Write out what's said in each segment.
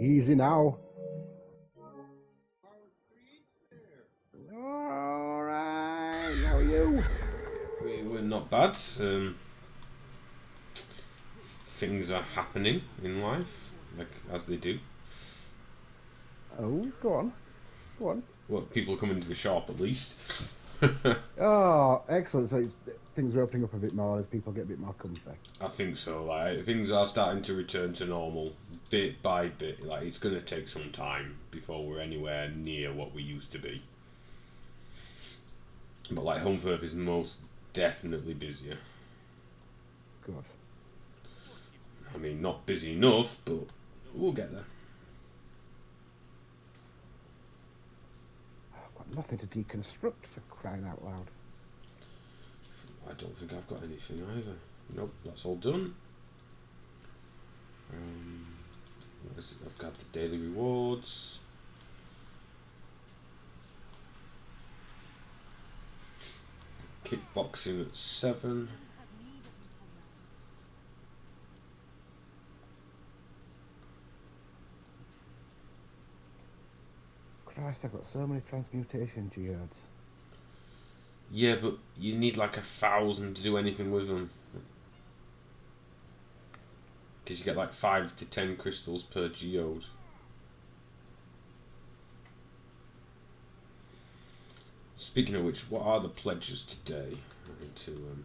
Easy now. Alright, how are you? We're not bad. Things are happening in life, like as they do. Oh, go on. Go on. Well, people come into the shop at least. Oh, excellent. So things are opening up a bit more as people get a bit more comfy. I think so. Like things are starting to return to normal, bit by bit. Like it's going to take some time before we're anywhere near what we used to be. But like Home Turf is most definitely busier. Good. I mean, not busy enough, but we'll get there. I've got nothing to deconstruct, for crying out loud. I don't think I've got anything either. Nope, that's all done. I've got the daily rewards. Kickboxing at 7. Christ, I've got so many transmutation geodes. Yeah, but you need like 1,000 to do anything with them. Because you get like 5 to 10 crystals per geode. Speaking of which, what are the pledges today? I need to.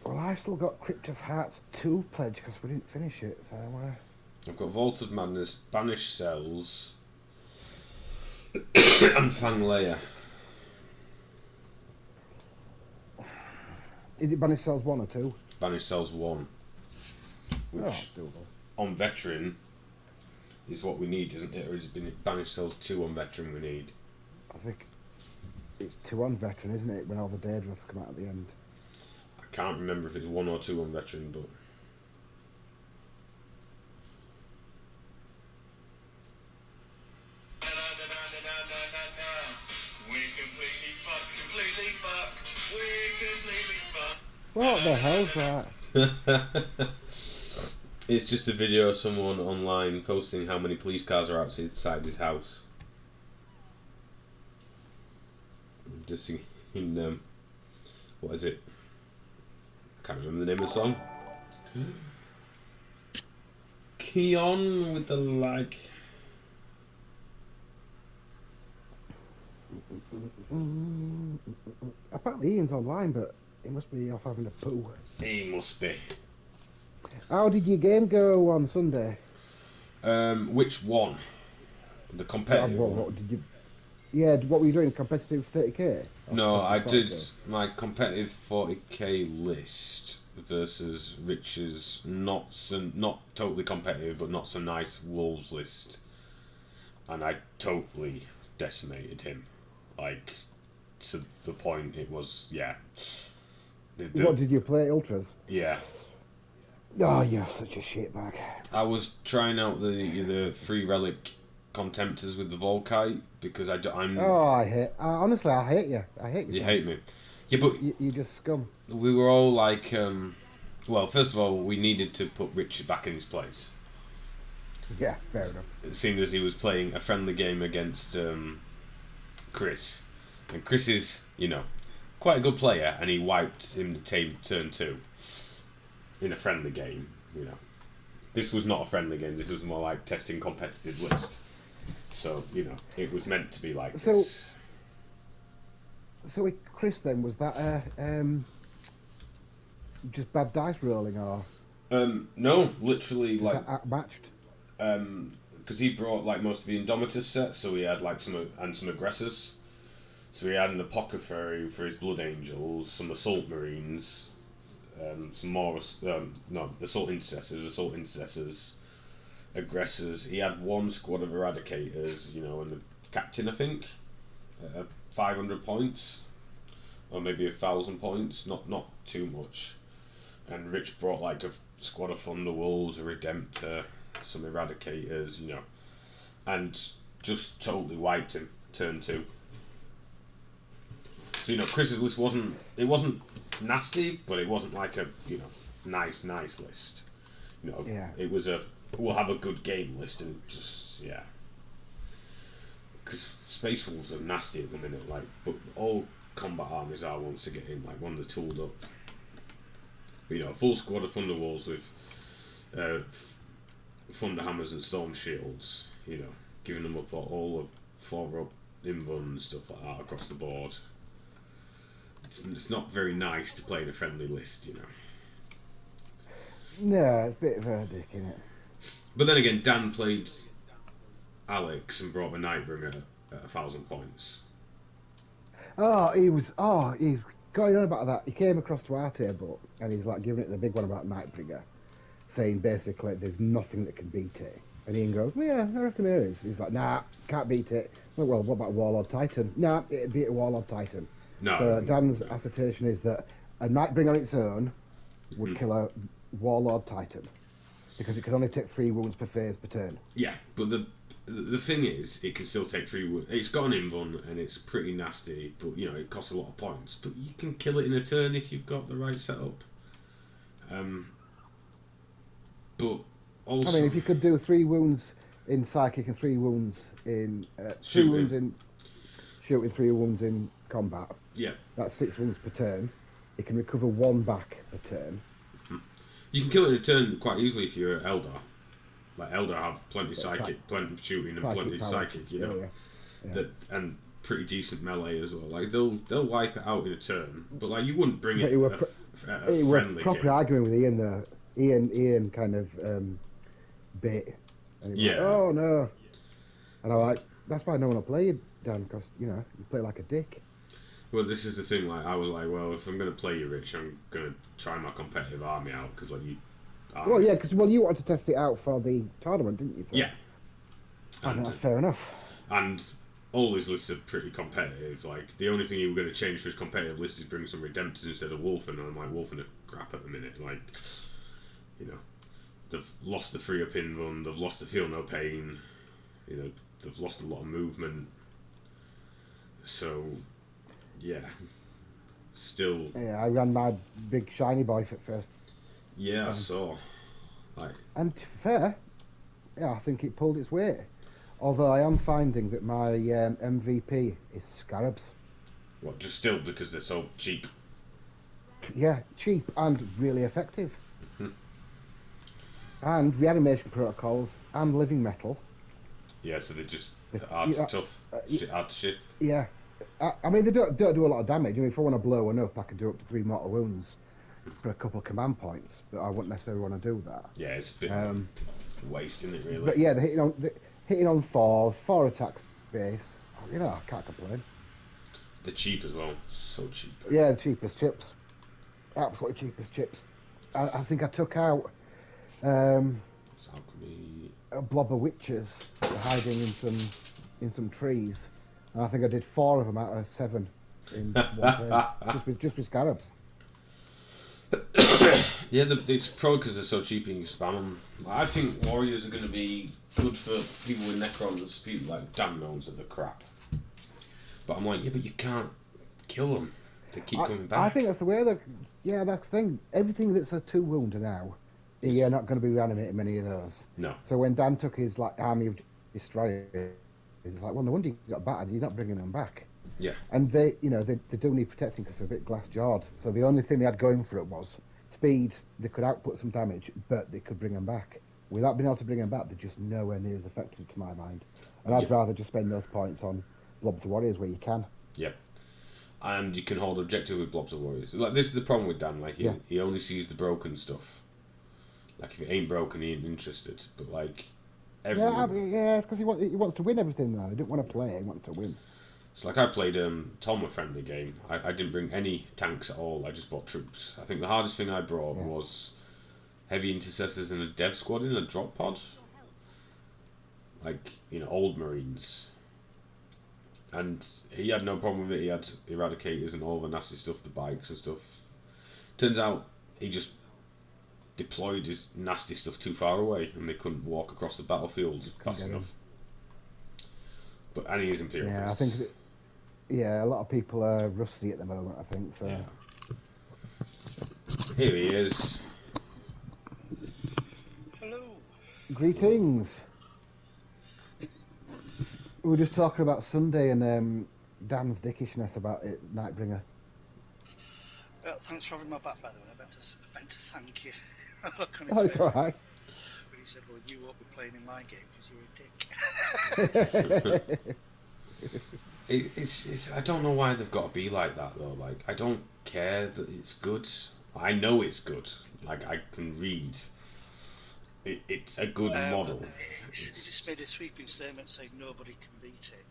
Well, I've still got Crypt of Hearts 2 pledge because we didn't finish it, so I've got Vault of Madness, Banished Cells, and Fangleia. Is it Banished Cells 1 or 2? Banished Cells 1. Which, doable. on Veteran, is what we need, isn't it? Or is it Banished Cells 2 on Veteran we need? I think it's 2 on Veteran, isn't it? When all the Daedriths come out at the end. I can't remember if it's 1 or 2 on Veteran, but... What the hell's that? It's just a video of someone online posting how many police cars are outside his house. Just in what is it? I can't remember the name of the song. Keon with the lag. Apparently Ian's online, but he must be off having a poo. He must be. How did your game go on Sunday? Which one? The competitive one? What did you? Yeah, what were you doing? Competitive 30k? No, I did my competitive 40k list versus Rich's not totally competitive but not so nice Wolves list, and I totally decimated him, like to the point it was What did you play, Ultras? Yeah. Oh, you're such a shitbag. I was trying out the free relic contemptors with the Volkite because I'm. Oh, honestly, I hate you. I hate you. You hate me. Yeah, but you just scum. We were all like, well, first of all, we needed to put Richard back in his place. Yeah, fair enough. It seemed as he was playing a friendly game against Chris, and Chris is, quite a good player, and he wiped him the turn 2 in a friendly game. This was not a friendly game. This was more like testing competitive list. So it was meant to be like this. So with Chris then, was that just bad dice rolling or? No, literally like matched. Because he brought like most of the Indomitus sets, so he had like some aggressors. So he had an Apothecary for his Blood Angels, some Assault Marines, some more Assault Intercessors, Aggressors. He had one squad of Eradicators, and the captain, I think, 500 points, or maybe 1,000 points, not too much. And Rich brought like a squad of Thunderwolves, a Redemptor, some Eradicators, and just totally wiped him turn 2. So Chris's list wasn't nasty, but it wasn't like a nice list. Yeah. It was a we'll have a good game list, and just because Space Wolves are nasty at the minute, like, but all combat armies are once they get in, like when they're tooled up. A full squad of Thunder Wolves with Thunder Hammers and Storm Shields, giving them up all of 4-up invuln and stuff like that across the board. It's not very nice to play in a friendly list, No, it's a bit of a dick, isn't it? But then again, Dan played Alex and brought the Nightbringer at 1,000 points. He's going on about that. He came across to our table and he's like giving it the big one about Nightbringer, saying basically there's nothing that can beat it. And Ian goes, yeah, I reckon there is. He's like, nah, can't beat it. Well, what about Warlord Titan? Nah, it'd beat a Warlord Titan. No. So Dan's assertion is that a Nightbringer on its own would kill a Warlord Titan because it can only take 3 wounds per phase per turn. Yeah, but the thing is, it can still take 3 wounds. It's got an invuln and it's pretty nasty, but it costs a lot of points. But you can kill it in a turn if you've got the right setup. But also, I mean, if you could do 3 wounds in psychic and 3 wounds in 3 wounds in shooting, 3 wounds in combat. Yeah, that's 6 wounds per turn. It can recover 1 back per turn. You can kill it in a turn quite easily if you're Eldar. Like Eldar have plenty of psychic, plenty of shooting, and plenty of psychic. Yeah. And pretty decent melee as well. Like they'll wipe it out in a turn, but like you wouldn't bring it. He was proper arguing with Ian there. Ian kind of bit. And he went, oh no. And I'm like, that's why no one will play you, Dan, because you play like a dick. Well, this is the thing. Like I was like, well, if I'm going to play you, Rich, I'm going to try my competitive army out because like you. Well, yeah, because you wanted to test it out for the tournament, didn't you? So yeah. I think that's fair enough. And all his lists are pretty competitive. Like the only thing you were going to change for his competitive list is bring some Redemptors instead of Wolfen, and I'm like, Wolfen are crap at the minute. Like, they've lost the 3-up invuln, they've lost the Feel No Pain, they've lost a lot of movement. So. Yeah. Still. Yeah, I ran my big shiny boy for first. Yeah, I saw. And to be fair, yeah, I think it pulled its weight. Although I am finding that my MVP is Scarabs. What? Just still because they're so cheap? Yeah, cheap and really effective. And reanimation protocols and living metal. Yeah, so they're just hard to tough, hard to shift. Yeah. I mean, they don't do a lot of damage. I mean, if I want to blow one up, I can do up to 3 mortal wounds for a couple of command points, but I wouldn't necessarily want to do that. Yeah, it's a bit waste, isn't it, really? But yeah, they're hitting on 4s, 4 attacks base. I can't complain. They're cheap as well. So cheap. Yeah, the cheapest chips. Absolutely cheapest chips. I think I took out a blob of witches hiding in some trees. And I think I did 4 of them out of 7 in one turn, just with Scarabs. Yeah, it's probably because they're so cheap and you can spam them. I think warriors are going to be good for people with Necrons. People like Dan knows that they're crap. But I'm like, yeah, but you can't kill them. They keep coming back. I think that's the way they're... Yeah, that's the thing. Everything that's a 2 wounder now, you're not going to be reanimating many of those. No. So when Dan took his army of destroyers, it's like, well, no wonder you got battered. You're not bringing them back. Yeah. And they do need protecting because they're a bit glass-jawed. So the only thing they had going for it was speed. They could output some damage, but they could bring them back. Without being able to bring them back, they're just nowhere near as effective to my mind. And I'd rather just spend those points on Blobs of Warriors where you can. Yeah. And you can hold objective with Blobs of Warriors. Like, this is the problem with Dan. Like, he only sees the broken stuff. Like, if it ain't broken, he ain't interested. But, like... it's because he wants to win everything now. He didn't want to play, he wanted to win. It's like I played Tom a friendly game. I didn't bring any tanks at all. I just bought troops. I think the hardest thing I brought was heavy intercessors and a dev squad in a drop pod. Like, old Marines. And he had no problem with it. He had eradicators and all the nasty stuff, the bikes and stuff. Turns out he just deployed his nasty stuff too far away and they couldn't walk across the battlefield fast enough. And he is Imperial Fists. Yeah, a lot of people are rusty at the moment, I think. So Yeah. Here he is. Hello. greetings. We were just talking about Sunday and Dan's dickishness about it, Nightbringer. Well, thanks for having my back, by the way. I meant to thank you. Look on his Oh, face it's all right. when he said, "Well, you won't be playing in my game because you're a dick." It's I don't know why they've got to be like that though. Like I don't care that it's good. I know it's good. Like I can read. It's a good model. He just made a sweeping statement saying nobody can beat it.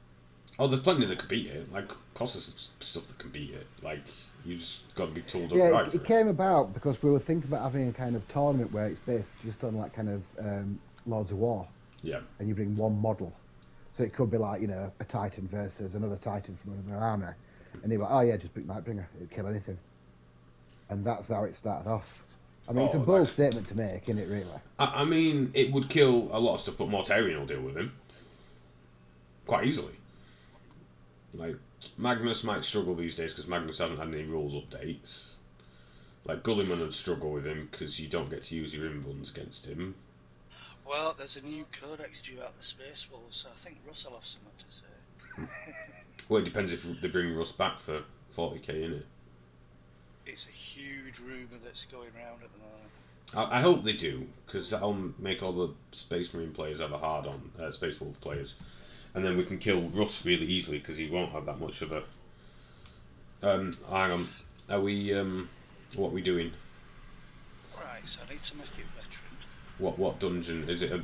Oh, there's plenty that can beat it. Like, of course, there's stuff that can beat it. Like, you just got to be tooled up Yeah, right. it came about because we were thinking about having a kind of tournament where it's based just on like kind of Lords of War. Yeah. And you bring one model. So it could be like, you know, a Titan versus another Titan from another army. And they were like, oh yeah, just bring Nightbringer. It'd kill anything. And that's how it started off. I mean, it's a bold statement to make, isn't it, really? I mean, it would kill a lot of stuff, but Mortarion will deal with him. Quite easily. Like, Magnus might struggle these days because Magnus hasn't had any rules updates. Like, Gulliman would struggle with him because you don't get to use your invuns against him. Well, there's a new codex due out, the Space Wolves, so I think Russ will have something to say. Well, it depends if they bring Russ back for 40k, innit? It's a huge rumour that's going around at the moment. I hope they do, because that'll make all the Space Marine players have a hard on, Space Wolf players. And then we can kill Russ really easily, because he won't have that much of a... hang on. Are we, what are we doing? Right, so I need to make it veteran. What dungeon? Is it a...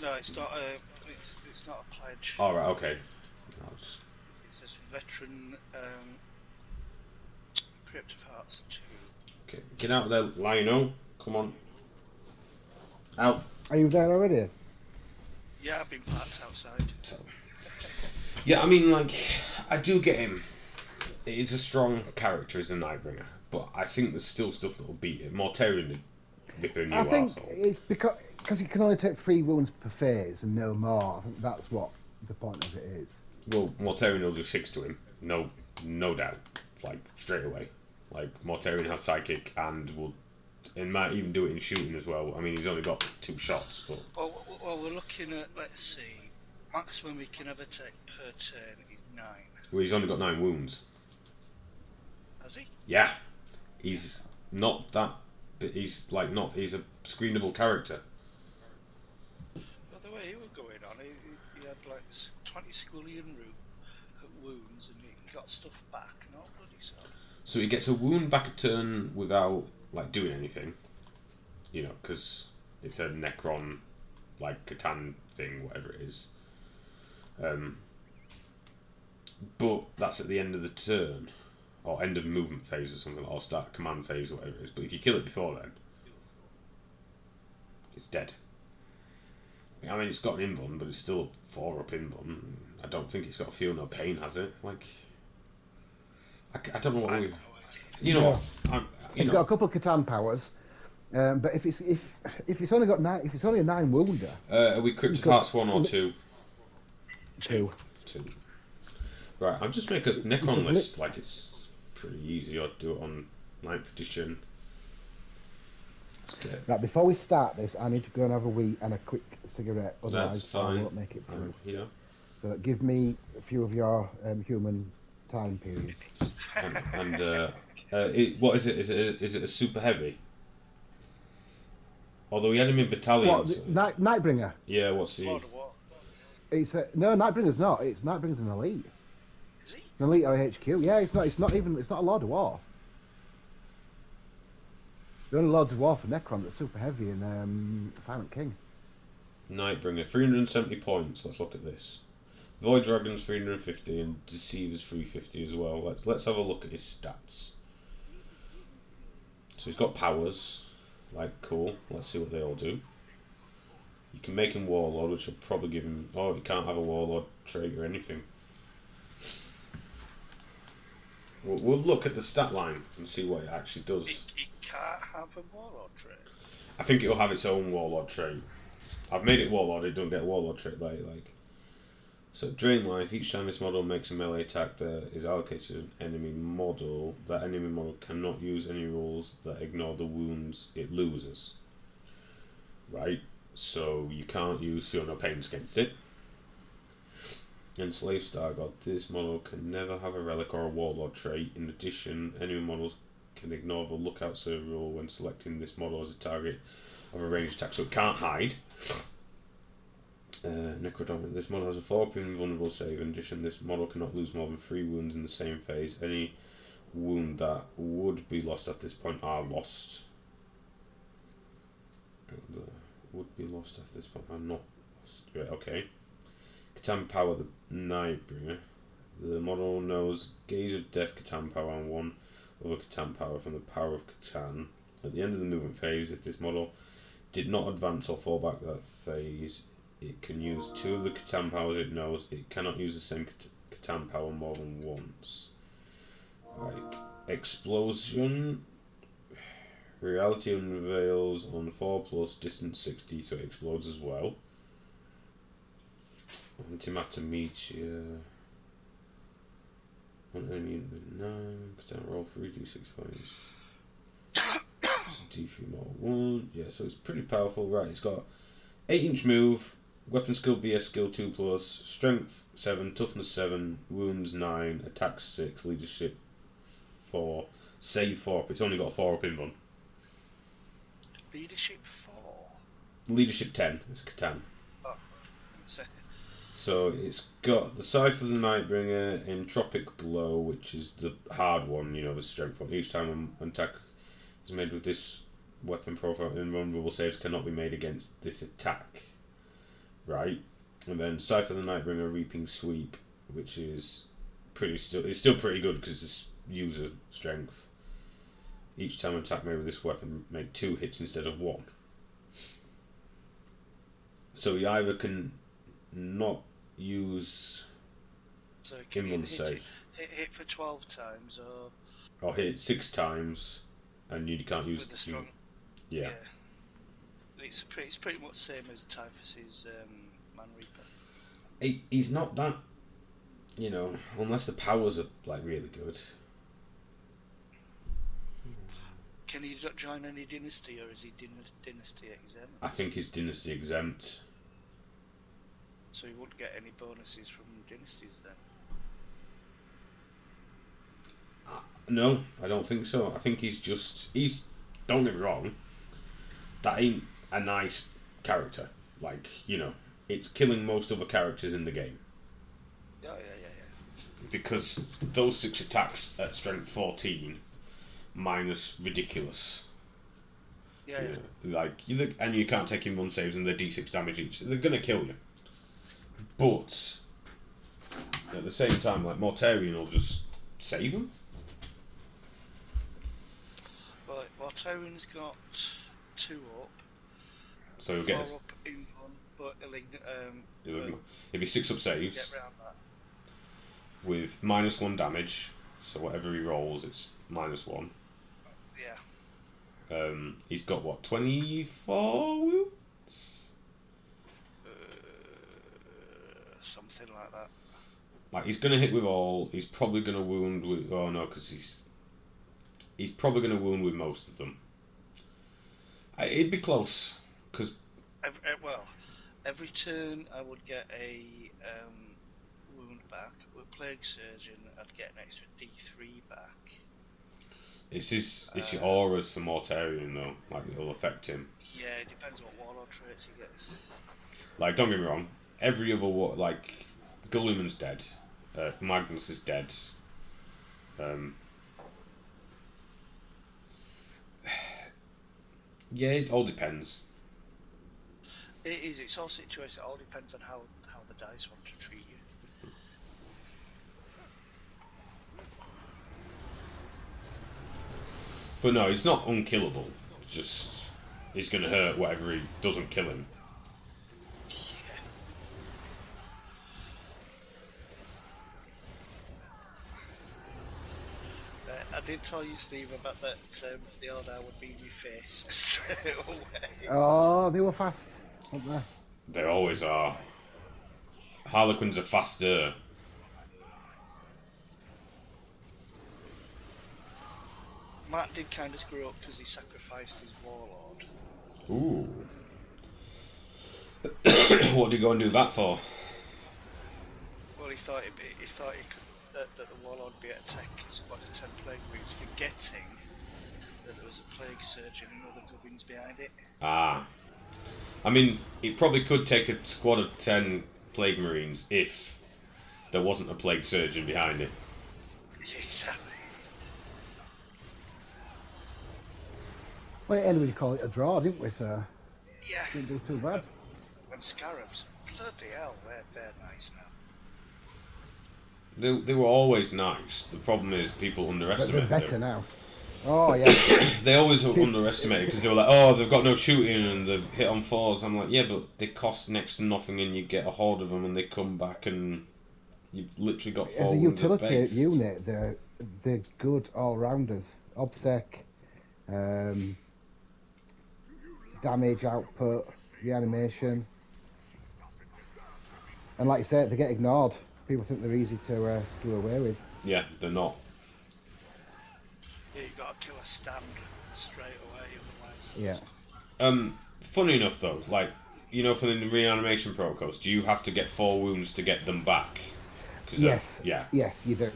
No, it's not a... It's not a pledge. Alright, okay. It says veteran, Crypt of Hearts 2. Okay, get out of there, Lionel. Come on. Out. Are you there already? Yeah, I've been parked outside. So, yeah, I mean, like, I do get him. It is a strong character as a Nightbringer, but I think there's still stuff that will beat it. Mortarion would be a new I think arsehole. it's because you can only take 3 wounds per phase and no more. I think that's what the point of it is. Well, Mortarion will do 6 to him, no doubt, like straight away. Like Mortarion has psychic and might even do it in shooting as well. I mean, he's only got 2 shots, but Well, we're looking at, let's see, maximum we can ever take per turn is 9. well, he's only got 9 wounds. Has he? Yeah, he's not that. But he's like not. He's a screenable character. Well, the way he was going on, he had like 20 squillion wounds and he got stuff back and all bloody stuff. So he gets a wound back a turn without like doing anything, you know, because it's a Necron, like Catan thing, whatever it is. But that's at the end of the turn, or end of movement phase or something, or start command phase or whatever it is. But if you kill it before then, it's dead. I mean, it's got an invuln, but it's still a 4-up invuln. I don't think it's got a feel no pain, has it? Like, I don't know what we... You know what? It's got a couple of Catan powers, but if it's only got 9, if it's only a 9 wounder. Are we Crypt of Hearts 1 or 2? 2. 2. Right, I'll just make a Necron list. Like it's pretty easy. I'll do it on 9th edition. Okay. Right, before we start this, I need to go and have a wee and a quick cigarette. Otherwise, That's fine. I won't make it through. Here. So give me a few of your human time periods. What is it? Is it a super heavy? Although we had him in battalions. What? Nightbringer. Yeah, what's he? Lord of War. It's no, Nightbringer's not. It's Nightbringer's an elite. Is he? An elite IHQ. Yeah, it's not. It's not a Lord of War. The only Lords of War for Necron that's super heavy in Silent King. Nightbringer, 370 points. Let's look at this. Void Dragon's 350 and Deceiver's 350 as well. Let's have a look at his stats. So he's got powers. Like, cool. Let's see what they all do. You can make him Warlord, which will probably give him... Oh, he can't have a Warlord trait or anything. We'll look at the stat line and see what it actually does. He can't have a Warlord trait. I think it'll have its own Warlord trait. I've made it Warlord, it don't get a Warlord trait like. So drain life. Each time this model makes a melee attack that is allocated to an enemy model, that enemy model cannot use any rules that ignore the wounds it loses. Right? So you can't use Feel No Pains against it. Enslave Star God. This model can never have a relic or a warlord trait. In addition, enemy models can ignore the lookout serve rule when selecting this model as a target of a ranged attack, so it can't hide. Necrodominant. This model has a 4-up invulnerable save. In addition, this model cannot lose more than 3 wounds in the same phase. Any wound that would be lost at this point are lost. Would be lost at this point are not lost. Right, okay. Catan Power, the Nightbringer. The model knows Gaze of Death, Catan Power, and 1 other Catan Power from the Power of Catan. At the end of the movement phase, if this model did not advance or fall back that phase, it can use 2 of the Catan Powers it knows. It cannot use the same Catan Power more than once. Like Explosion. Reality unveils on 4+, distance 60, so it explodes as well. Antimatter Meteor. On enemy with 9, Catan roll 3d6 points. D3 more 1. Yeah, so it's pretty powerful. Right, it's got 8-inch move, weapon skill BS skill 2+, strength 7, toughness 7, wounds 9, attack 6, leadership 4, save 4 up. It's only got a 4-up invuln. Leadership 4. Leadership 10. It's a Catan. Oh. So it's got the Scythe of the Nightbringer, Entropic Blow, which is the hard one, you know, the strength one. Each time an attack is made with this weapon profile, invulnerable saves cannot be made against this attack. Right? And then Scythe of the Nightbringer, Reaping Sweep, which is it's still pretty good because it's user strength. Each time an attack made with this weapon, make 2 hits instead of 1. So he either can not use invuln save, hit for 12 times, or hit 6 times, and you can't use with the strong. Yeah. It's pretty much the same as Typhus's Man Reaper. He's not that, you know, unless the powers are like really good. Can he join any dynasty, or is he dynasty exempt? I think he's dynasty exempt. So he wouldn't get any bonuses from dynasties then? No, I don't think so. I think he's don't get me wrong, that ain't a nice character. Like, you know, it's killing most other characters in the game. Yeah. Because those 6 attacks at strength 14 minus ridiculous. Yeah. Like, and you can't take invuln saves and they're d6 damage each. They're gonna kill you. But at the same time, like, Mortarion will just save them. Well, Mortarion's got 2 up. So he'll 4 get up in one, but it'll be 6 up saves. Get round that. With -1 damage. So whatever he rolls, it's -1. Yeah. He's got what, 24 wounds? Something like that. Like, he's gonna hit with all. He's probably gonna wound with. Oh no, because he's probably gonna wound with most of them. It'd be close, because every turn I would get a wound back. With Plague Surgeon, I'd get an extra D3 back. It's your auras for Mortarion though. Like, it'll affect him. Yeah, it depends what warlord traits he gets. Like, don't get me wrong. Every other like, Gulliman's dead. Magnus is dead. Yeah, it all depends. It is. It's all situational. It all depends on how the dice want to treat you. But no, it's not unkillable. It's just it's going to hurt whatever he doesn't kill him. I did tell you, Steve, about that the Eldar would be in your face straight away. Oh, they were fast, weren't they? They always are. Harlequins are faster. Matt did kind of screw up because he sacrificed his warlord. Ooh. What did he go and do that for? Well, he thought he could that the warlord would be able to take his squad of 10 plague marines, forgetting that there was a plague surgeon and other gubbins behind it. Ah. I mean, it probably could take a squad of 10 plague marines if there wasn't a plague surgeon behind it. Exactly. Well, anyway, you call it a draw, didn't we? So Yeah. didn't do too bad. When scarabs, bloody hell, they're nice now. They were always nice. The problem is people But underestimate they're better them. now. Oh yeah. They always underestimate it because they were like, oh, they've got no shooting and they've hit on fours. I'm like, yeah, but they cost next to nothing and you get a horde of them and they come back and you've literally got four As a wounds at utility base. unit, they're good all rounders. Obsec, damage output, reanimation, and like you said, they get ignored. People think they're easy to do away with. Yeah, they're not. Yeah, you got to kill a stand straight away, otherwise. Yeah. Funny enough though, like, you know, for the reanimation protocols, do you have to get 4 wounds to get them back? Yes. Yeah. Yes, you do.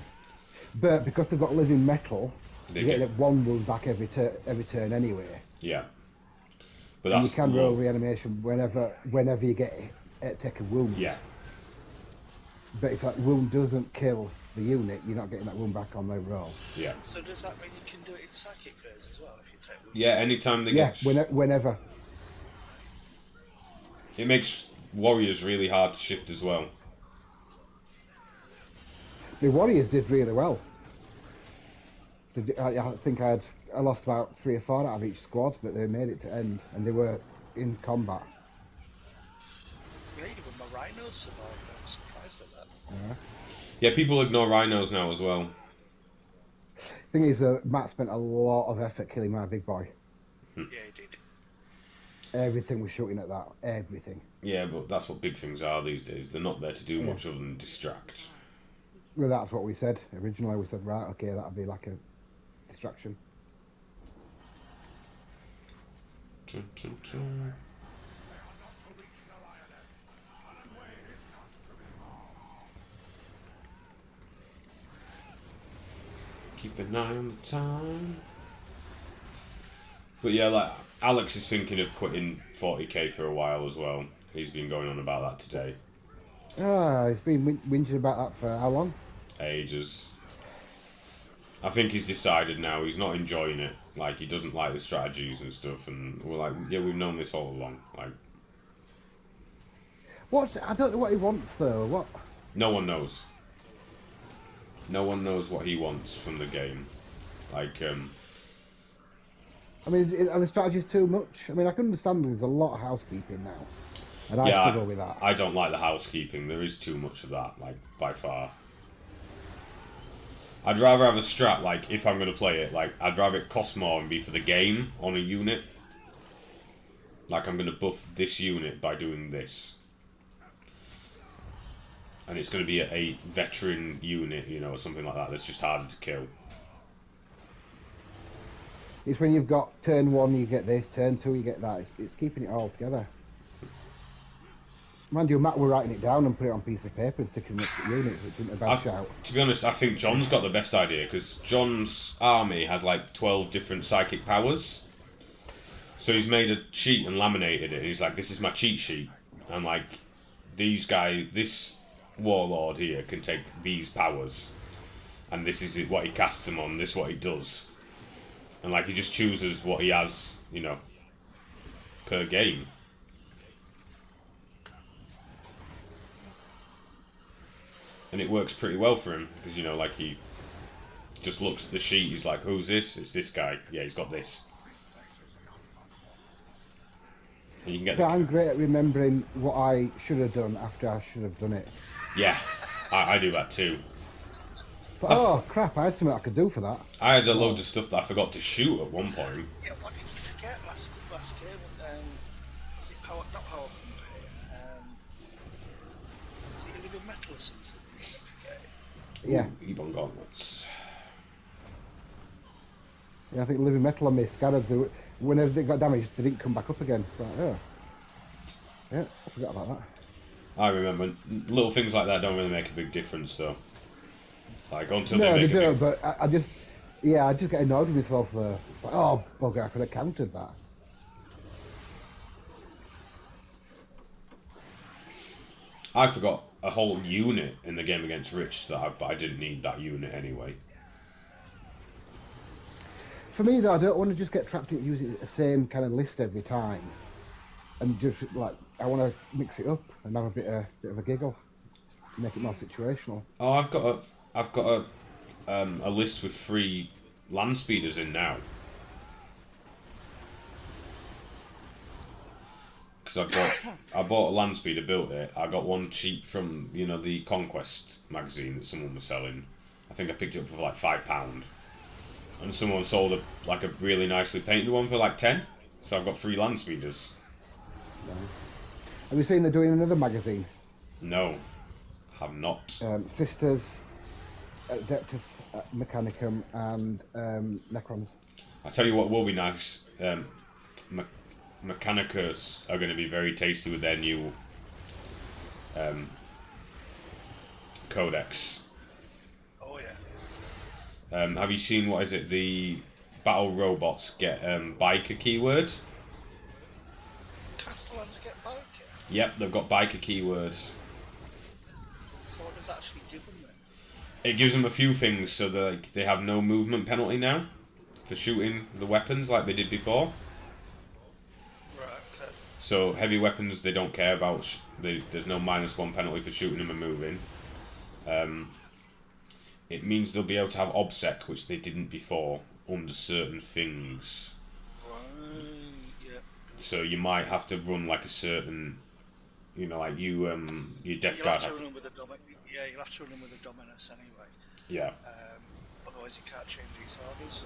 But because they've got living metal, They you get get- 1 wound back every turn anyway. Yeah. But And that's you can low. roll reanimation whenever you get take a wound. Yeah. But if that wound doesn't kill the unit, you're not getting that wound back on the roll. Yeah. So does that mean you can do it in psychic phase as well if you take wounds? Yeah, anytime they Yeah, get... whenever. It makes warriors really hard to shift as well. The Warriors did really well. I think I lost about 3 or 4 out of each squad, but they made it to end, and they were in combat. Yeah, even my rhinos survived. I was surprised at that. Yeah, people ignore rhinos now as well. Thing is, Matt spent a lot of effort killing my big boy. Yeah, he did. Everything was shooting at that. Everything. Yeah, but that's what big things are these days. They're not there to do much other than distract. Well, that's what we said originally. We said, right, okay, that'll be like a distraction. Chun, chun, chun. Keep an eye on the time. But yeah, like, Alex is thinking of quitting 40k for a while as well. He's been going on about that today. He's been whinging about that for how long? Ages. I think he's decided now he's not enjoying it. Like, he doesn't like the strategies and stuff, and we're like, yeah, we've known this all along. Like, I don't know what he wants though. What? no one knows. No one knows what he wants from the game. Like, I mean, are the strategies too much? I mean, I can understand there's a lot of housekeeping now, and I yeah, struggle with that. I don't like the housekeeping. There is too much of that, like, by far. I'd rather have a strat, like, if I'm going to play it, like, I'd rather it cost more and be for the game on a unit. Like, I'm going to buff this unit by doing this. And it's going to be a veteran unit, you know, or something like that, that's just harder to kill. It's when you've got turn 1 you get this, turn 2 you get that. It's keeping it all together. Mind you, Matt were writing it down and put it on a piece of paper and sticking it to units, which isn't a bad shout. To be honest, I think John's got the best idea, because John's army has like 12 different psychic powers. So he's made a sheet and laminated it. He's like, this is my cheat sheet. And like, this warlord here can take these powers. And this is what he casts them on, this is what he does. And like, he just chooses what he has, you know, per game. And it works pretty well for him, because, you know, like, he just looks at the sheet, he's like, who's this? It's this guy. Yeah, he's got this. And you can get But I'm great at remembering what I should have done after I should have done it. Yeah, I do that too. So, oh crap, I had something I could do for that. I had a load of stuff that I forgot to shoot at one point. Yeah, what did you forget last game? Was it not power from was it Yeah. Ooh, Ebon gauntlets. Yeah, I think living metal on my scarabs, whenever they got damaged, they didn't come back up again. But, oh. Yeah, I forgot about that. I remember little things like that don't really make a big difference, though. Like until No, they they make a do, big. but I just get annoyed with myself. It's like, oh, bugger, I could have countered that. I forgot a whole unit in the game against Rich but I didn't need that unit anyway. For me, though, I don't want to just get trapped in using the same kind of list every time. And just, like, I want to mix it up and have a bit of a giggle. Make it more situational. Oh, I've got a list with 3 land speeders in now. Because I bought a land speeder, built it. I got one cheap from the Conquest magazine that someone was selling. I think I picked it up for like £5, and someone sold a really nicely painted one for like 10. So I've got 3 land speeders. Nice. Have you seen they're doing another magazine? No, have not. Sisters, Adeptus Mechanicum, and Necrons. I tell you what will be nice. Mechanicus are going to be very tasty with their new codex. Oh yeah. Have you seen, what is it, the battle robots get biker keywords? Castellans get biker. Yep, they've got biker keywords. So what does that actually give them then? It gives them a few things, so they have no movement penalty now for shooting the weapons like they did before. Right. Okay. So heavy weapons they don't care about. There's no -1 penalty for shooting them and moving. It means they'll be able to have obsec, which they didn't before, under certain things. Right. Yeah. So you might have to run like a certain, like your death You'll guard. have to run them with a yeah, you'll have to run them with a Dominus anyway. Yeah. Otherwise you can't change these orders.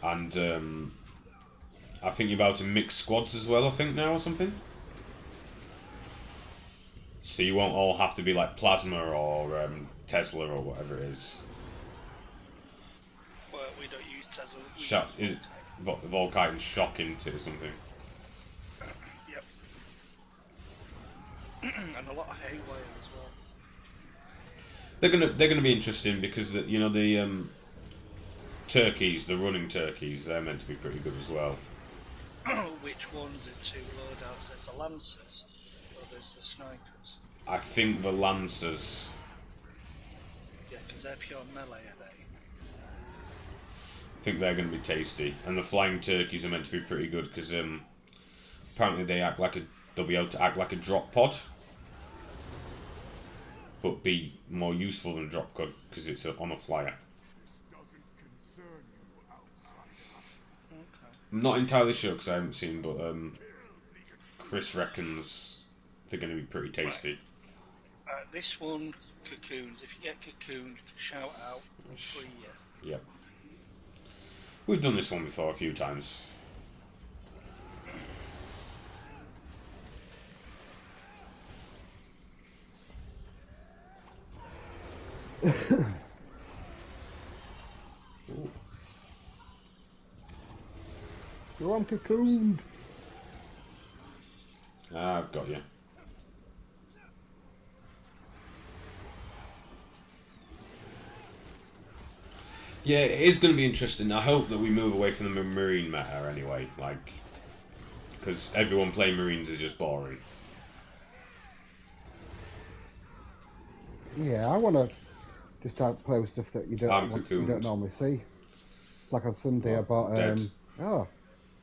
And I think you're about to mix squads as well, I think, now or something. So you won't all have to be like Plasma or Tesla or whatever it is. Well, we don't use Tesla. Volkite and Shock into it or something. Yep. And a lot of haywire as well. They're gonna be interesting because the turkeys, the running turkeys, they're meant to be pretty good as well. Which ones? There's 2 loadouts. There's the Lancers or there's the Snipers. I think the Lancers. Yeah, because they're pure melee, are they? I think they're going to be tasty, and the flying turkeys are meant to be pretty good because apparently they'll be able to act like a drop pod, but be more useful than a drop pod because it's on a flyer. I'm not entirely sure because I haven't seen, but Chris reckons they're going to be pretty tasty. This one, cocoons. If you get cocooned, shout out. Free you. Yep. We've done this one before a few times. You're on cocooned. I've got you. Yeah, it is going to be interesting. I hope that we move away from the Marine meta anyway, because everyone playing Marines is just boring. Yeah, I want to just start play with stuff that you don't normally see. Like on Sunday, I bought. Dead. Oh,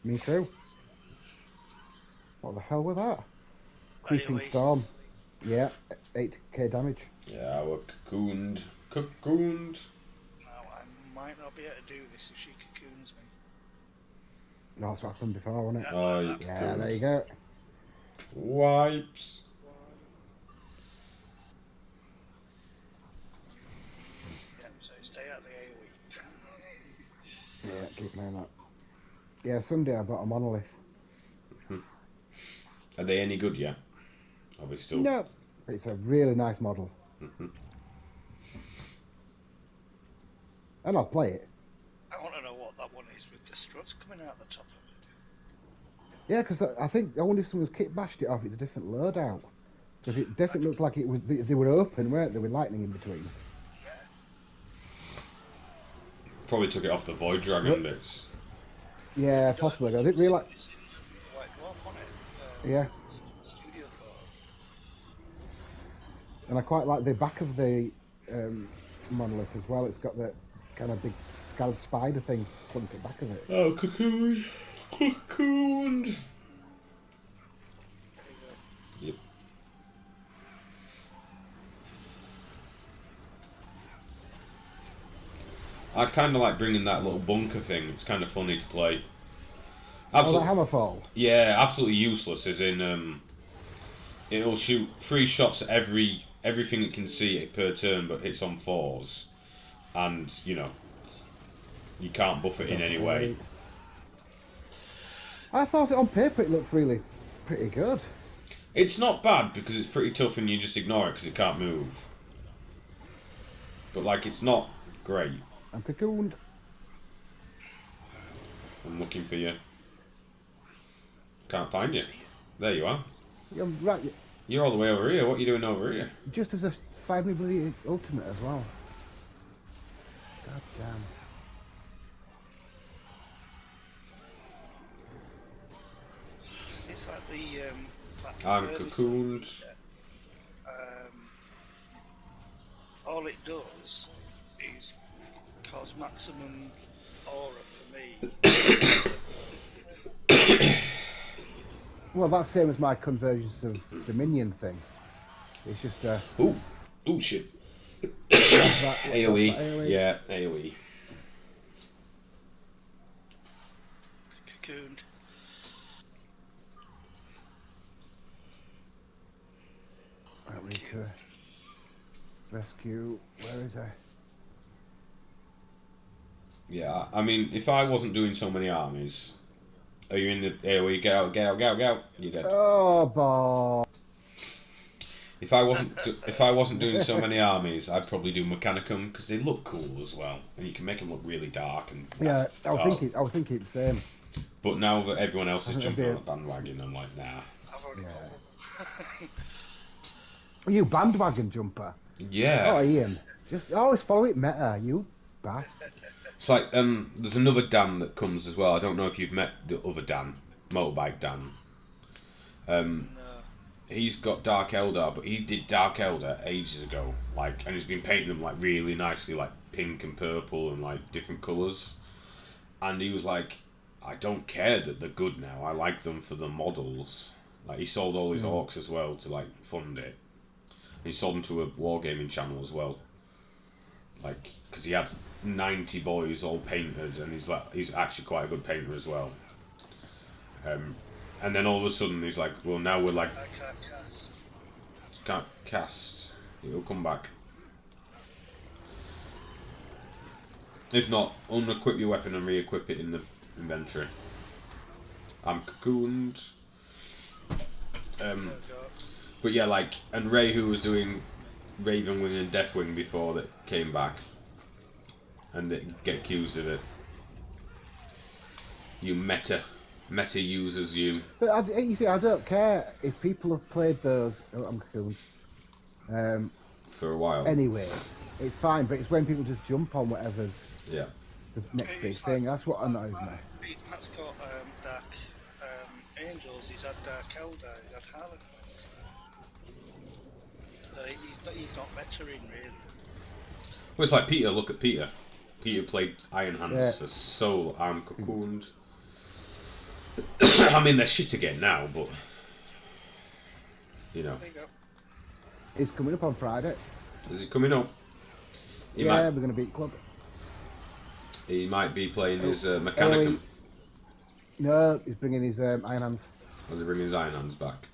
me too. What the hell was that? Creeping Storm. Yeah, 8k damage. Yeah, we're cocooned. Now, I might not be able to do this if she cocoons me. No, that's what happened before, wasn't it? Oh, you Yeah, cocooned. there you go. Wipes. Yeah, so stay out the AoE. Yeah, keep an eye on that. Yeah, Sunday I bought a monolith. Are they any good yet? Are we still? No, it's a really nice model. and I'll play it. I want to know what that one is with the struts coming out the top of it. Yeah, because I wonder if someone's kit bashed it off. It's a different loadout. Because it definitely looked like it was. They were open, weren't they? With lightning in between. Probably took it off the Void Dragon bits. Yeah, possibly. I didn't realise. It's in the White Dwarf on it. Yeah. Studio code. And I quite like the back of the monolith as well. It's got the kind of big scallop spider thing plunked at the back of it. Oh, cocoon. Cocooned. Yep. I kind of like bringing that little bunker thing. It's kind of funny to play. Absolutely. Oh, that hammerfall? Yeah, absolutely useless. As in, it'll shoot 3 shots at everything it can see per turn, but hits on 4s, and you know, you can't buff it in any way. I thought on paper it looked really pretty good. It's not bad because it's pretty tough and you just ignore it because it can't move. But like, it's not great. I'm cocooned. I'm looking for you. Can't find you. There you are. You're right. You're all the way over here. What are you doing over here? Just as a 5-minute bloody ultimate as well. God damn. It's like the. I'm cocooned. All it does is cause maximum aura for me. Well, that's the same as my Convergence of Dominion thing. It's just Ooh, shit. that, AoE. AoE. Yeah, AoE. Cocooned. I need to rescue. Where is I? Yeah, I mean, if I wasn't doing so many armies, are you in the AoE? Get out, get out, get out, get out. You're dead. Oh, boy. If I wasn't doing so many armies, I'd probably do Mechanicum because they look cool as well, and you can make them look really dark and. Yeah, I was thinking the same. But now that everyone else is jumping on the bandwagon, I'm like, nah. I've already got one. Are you bandwagon jumper? Yeah. Oh, Ian, just always follow it meta, you bastard. It's like there's another Dan that comes as well. I don't know if you've met the other Dan, Motorbike Dan. No. He's got Dark Eldar, but he did Dark Eldar ages ago, like, and he's been painting them like really nicely, like pink and purple and like different colours. And he was like, I don't care that they're good now. I like them for the models. Like, he sold all his orcs as well to like fund it. And he sold them to a wargaming channel as well. Like, because he had 90 boys all painted, and he's actually quite a good painter as well. And then all of a sudden he's like, well, now we're like, I can't cast. can't cast. It'll come back. If not, unequip your weapon and re-equip it in the inventory. I'm cocooned. But yeah, like, and Ray, who was doing Ravenwing and Deathwing before that, came back and they get accused of it. You meta users, you. But you see, I don't care if people have played those. Oh, I'm cocooned. For a while. Anyway, it's fine, but it's when people just jump on whatever's Yeah. the next big thing. That's what annoys me. Matt's got Dark Angels, he's had Dark Eldar, he's had Harlequins. He's not veteran really. Well, it's like Peter. Look at Peter. Peter played Iron Hands Yeah. for so I'm cocooned. I mean, they're shit again now, but you know. There you go. It's coming up on Friday. Is he coming up? We're going to beat Club. He might be playing his Mechanicum. No, he's bringing his Iron Hands. Or is he bringing his Iron Hands back?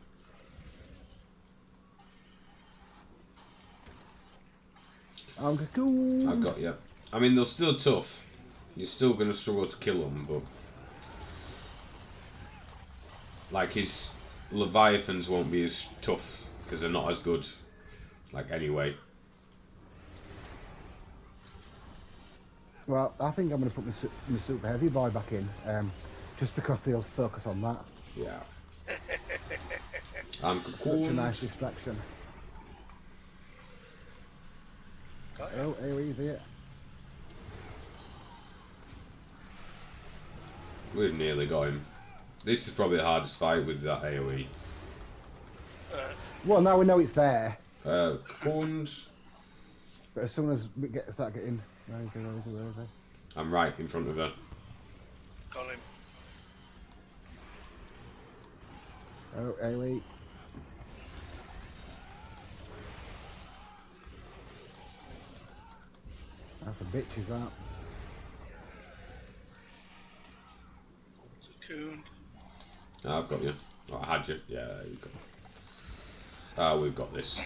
I'm cocooned. I've got you. I mean, they're still tough. You're still going to struggle to kill them, but like, his Leviathans won't be as tough because they're not as good. Like, anyway. Well, I think I'm going to put my super heavy boy back in, just because they'll focus on that. Yeah. I'm Such a nice distraction. Oh, AoE's here. We've nearly got him. This is probably the hardest fight with that AoE. Well, now we know it's there. Fund. But as soon as we start getting... Where is he? I'm right in front of her. Got him. Oh, AoE. That's a bitch, is that? Cocoon. Oh, I've got you. Oh, I had you. Yeah, there you go. Ah, we've got this.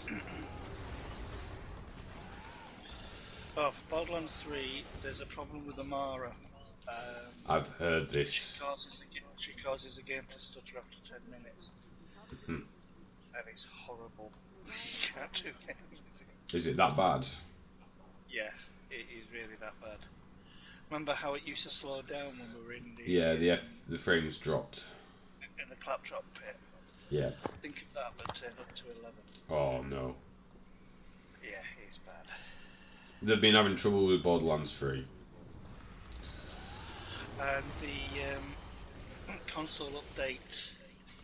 Oh, for Borderlands 3, there's a problem with Amara. I've heard this. She causes the game to stutter after 10 minutes. Hmm. That is horrible. You can't do anything. Is it that bad? Yeah, it is really that bad. Remember how it used to slow down when we were in the... Yeah, the frames dropped. In the claptrap pit. Yeah. Think of that, but turn up to 11. Oh, no. Yeah, it's bad. They've been having trouble with Borderlands 3. And the console update,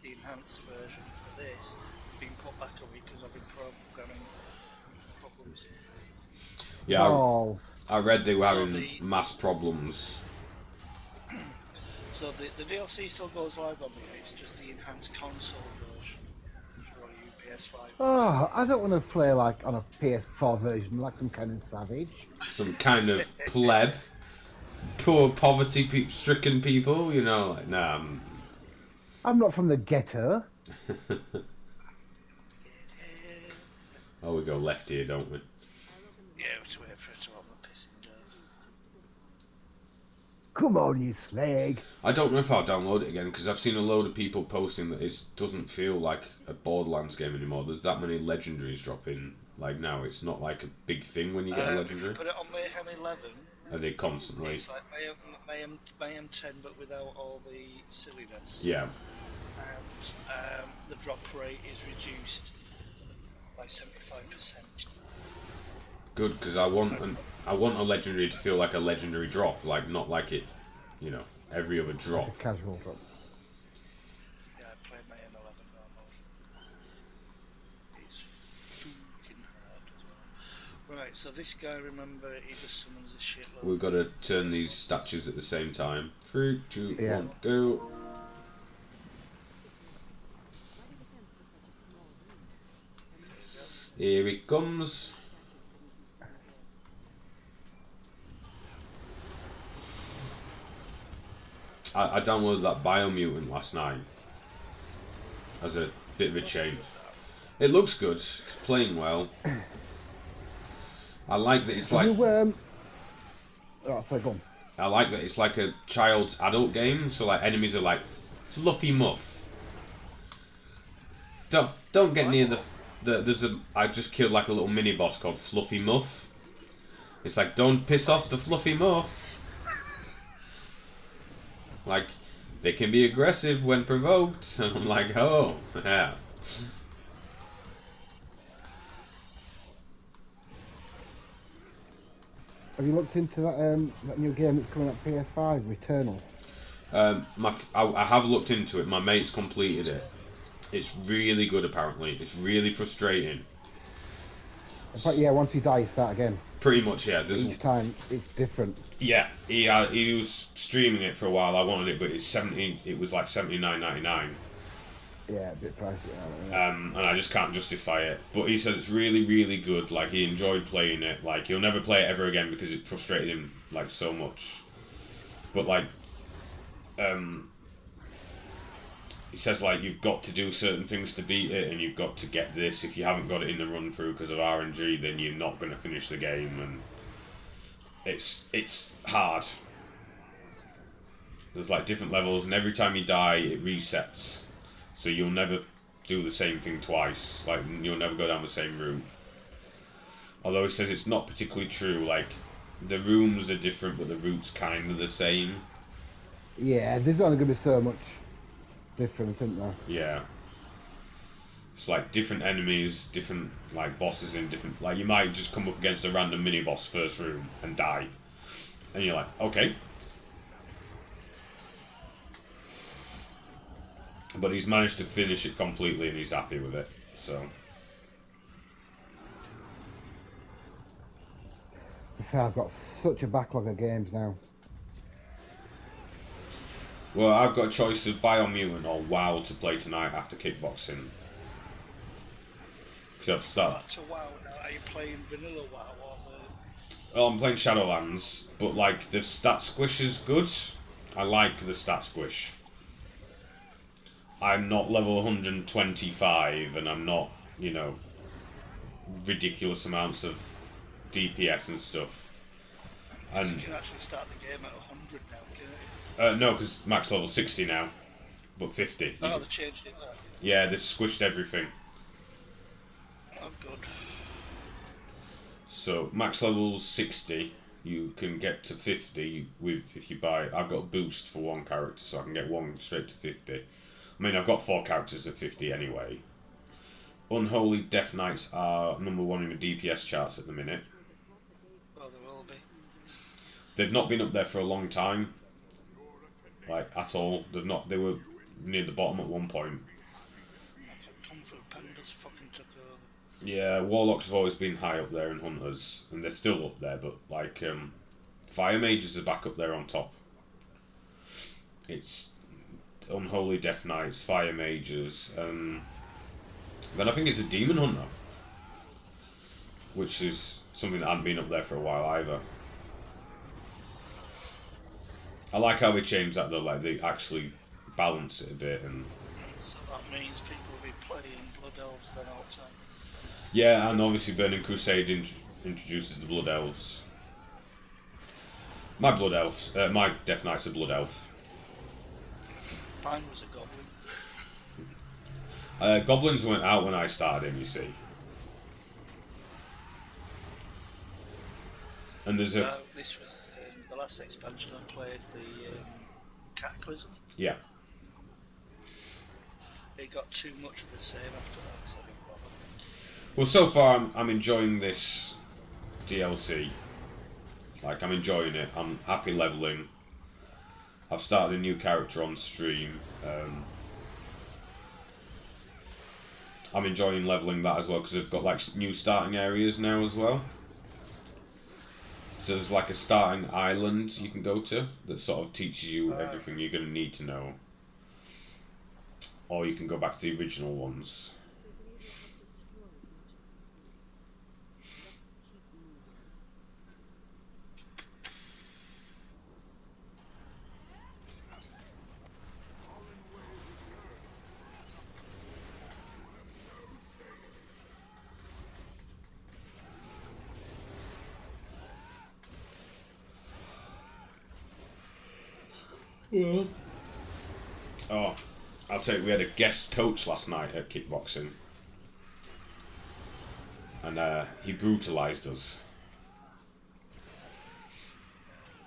the enhanced version for this, has been put back a week because I've been programming problems. Yeah, Balls. I read they were So having mass problems. So the DLC still goes live on me, it's just the enhanced console version for you PS5. Oh, I don't want to play like on a PS4 version, like some kind of savage. Some kind of pleb. Poor poverty-stricken people, you know, like, nah. I'm not from the ghetto. Oh, we go left here, don't we? Yeah, let's wait for it to have the pissing down. Come on, you slag. I don't know if I'll download it again, because I've seen a load of people posting that it doesn't feel like a Borderlands game anymore. There's that many legendaries dropping. Like now, it's not like a big thing when you get a legendary. If you put it on Mayhem 11, Are they constantly? it's like Mayhem 10 but without all the silliness. Yeah. And the drop rate is reduced by 75%. Good, because I want a legendary to feel like a legendary drop, like not like it, you know, every other drop. Like a casual drop. Yeah, I played Mayhem 11 normally. It's fucking hard as well. Right, so this guy, remember, he just summons a shitload. We've got to turn these statues at the same time. 3, 2, Yeah. 1, go. Here he comes. I downloaded that biomutant last night as a bit of a change. It looks good. It's playing well. I like that it's like. Oh, sorry, go on. I like that it's like a child's adult game. So like enemies are like fluffy muff. Don't get near I just killed like a little mini boss called Fluffy Muff. It's like, don't piss off the Fluffy Muff. Like, they can be aggressive when provoked. And I'm like, oh, yeah. Have you looked into that new game that's coming up PS5, Returnal? I have looked into it. My mate's completed it. It's really good, apparently. It's really frustrating. But yeah, once you die, you start again. Pretty much, yeah. Each time it's different. Yeah, he was streaming it for a while. I wanted it, but it's 17. It was like $79.99. Yeah, a bit pricey. And I just can't justify it. But he said it's really, really good. Like he enjoyed playing it. Like he'll never play it ever again because it frustrated him like so much. But like, he says like you've got to do certain things to beat it, and you've got to get this. If you haven't got it in the run through because of RNG, then you're not going to finish the game, and it's hard. There's like different levels, and every time you die, it resets. So you'll never do the same thing twice. Like you'll never go down the same route. Although he says it's not particularly true. Like The rooms are different, but the route's kind of the same. Yeah, there's only going to be so much difference, isn't there? Yeah. It's like different enemies, different like bosses in different. Like you might just come up against a random mini boss first room and die, and you're like, okay. But he's managed to finish it completely, and he's happy with it. So. I've got such a backlog of games now. Well, I've got a choice of Biomutant or WoW to play tonight after kickboxing. Because I've started. Back to WoW now. Are you playing vanilla WoW or the... Oh, I'm playing Shadowlands, but like the stat squish is good. I like the stat squish. I'm not level 125, and I'm not, you know, ridiculous amounts of DPS and stuff. And You can actually start the game at 100 now, can't you? no, because max level 60 now, but 50. Oh, they changed it there. Yeah, they squished everything. Oh, good. So max level 60, you can get to 50 with if you buy. I've got a boost for one character, so I can get one straight to 50. I mean, I've got 4 characters at 50 anyway. Unholy Death Knights are number 1 in the DPS charts at the minute. Oh, they will be. They've not been up there for a long time, like at all. They've not. They were near the bottom at one point. Kung Fu Pandas fucking took over. Yeah, Warlocks have always been high up there, and Hunters, and they're still up there. But like, Fire Mages are back up there on top. It's Unholy Death Knights, Fire Mages, then I think it's a Demon Hunter, which is something that hadn't been up there for a while either. I like how they changed that though, like they actually balance it a bit, and So that means people will be playing Blood Elves then all the time. yeah, and obviously Burning Crusade introduces the Blood Elves. My Death Knights are Blood Elves. Mine was a goblin. Goblins went out when I started him, you see. And there's a This was the last expansion I played, the Cataclysm. yeah. It got too much of the same after that, so I didn't bother. Well, so far I'm enjoying this DLC. Like I'm enjoying it. I'm happy leveling. I've started a new character on stream. I'm enjoying leveling that as well because they've got like new starting areas now as well. So there's like a starting island you can go to that sort of teaches you everything you're going to need to know. Or you can go back to the original ones. Oh, I'll tell you, we had a guest coach last night at kickboxing. And he brutalised us.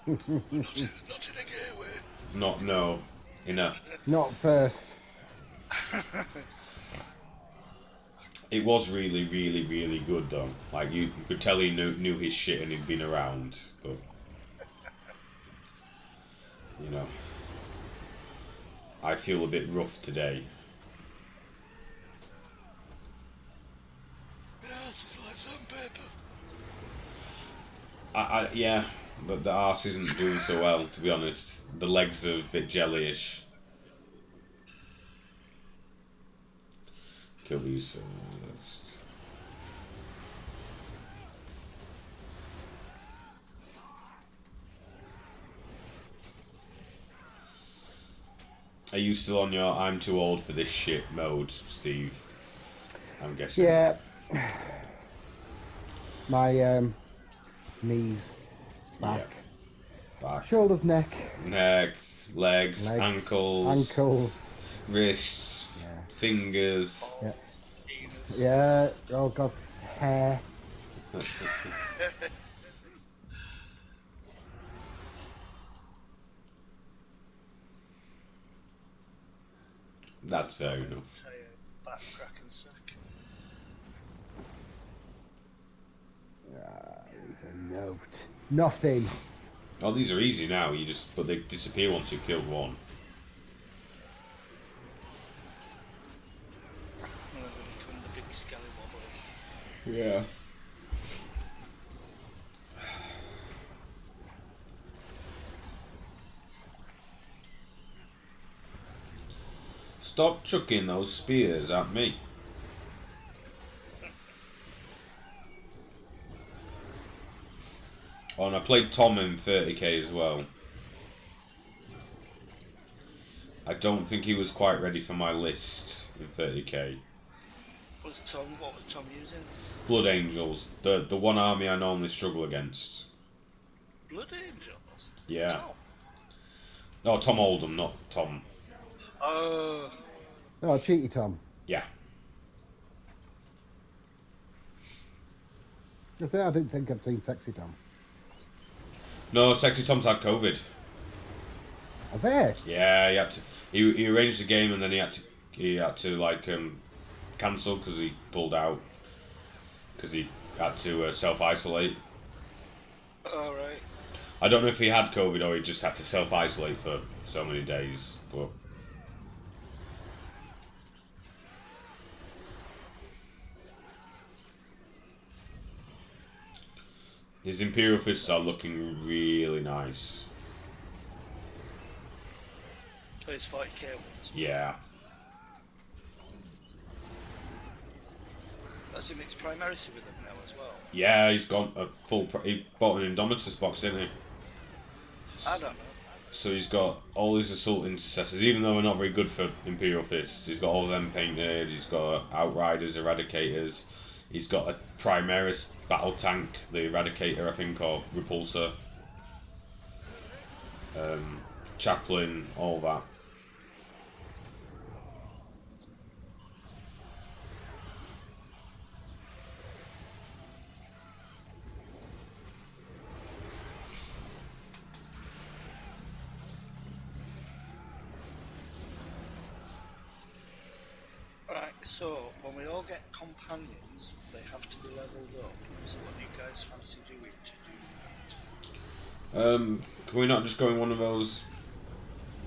Not in a gay way. No, in a... Not first. It was really, really, really good though. Like you could tell he knew his shit and he'd been around, but you know, I feel a bit rough today. Yes, it's like sandpaper. Yeah, but the arse isn't doing so well, to be honest. The legs are a bit jellyish. Kill these first. Are you still on your I'm too old for this shit mode, Steve? I'm guessing. Yeah. My knees, back, Back, shoulders, neck, legs, ankles, wrists, fingers. Yeah. Yeah. Oh god, hair. That's fair enough. Back crack and sack. There's a note. Nothing. Oh, these are easy now. But they disappear once you've killed one. And then they become the big skelly wobbly. Yeah. Stop chucking those spears at me. Oh, and I played Tom in 30k as well. I don't think he was quite ready for my list in 30k. What was Tom using? Blood Angels, the one army I normally struggle against. Blood Angels? Yeah. Tom? No, Tom Oldham, not Tom. Oh. Oh, cheeky Tom. Yeah. I say I didn't think I'd seen Sexy Tom. No, Sexy Tom's had COVID. Has he? Yeah, he had to. He arranged the game and then he had to like cancel because he pulled out because he had to self-isolate. All right. I don't know if he had COVID or he just had to self-isolate for so many days, but. His Imperial Fists are looking really nice. Those 40k ones. Yeah. That's in its primarity with them now as well. Yeah, he's got a full. He bought an Indomitus box, didn't he? I don't know. So he's got all his Assault Intercessors, even though they're not very good for Imperial Fists. He's got all of them painted. He's got Outriders, Eradicators. He's got a Primaris battle tank, the Eradicator, I think, or Repulsor. Chaplain, all that. Right, so when we all get companions, they have to be leveled up. So what do you guys fancy doing to do that? Can we not just go in one of those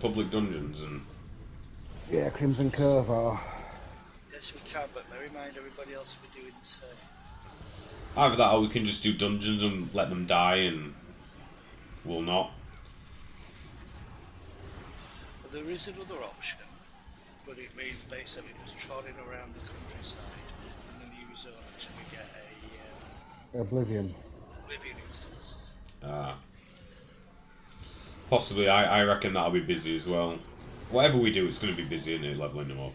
public dungeons and... Yeah, Crimson Cove or... Yes, we can, but bear in mind everybody else will be doing the same. Either that or we can just do dungeons and let them die and we'll not. But there is another option, but it means basically just trotting around the countryside in the new zone until we get a Oblivion. Oblivion instance. Possibly, I reckon that'll be busy as well. Whatever we do, it's going to be busy, isn't it, levelling them up.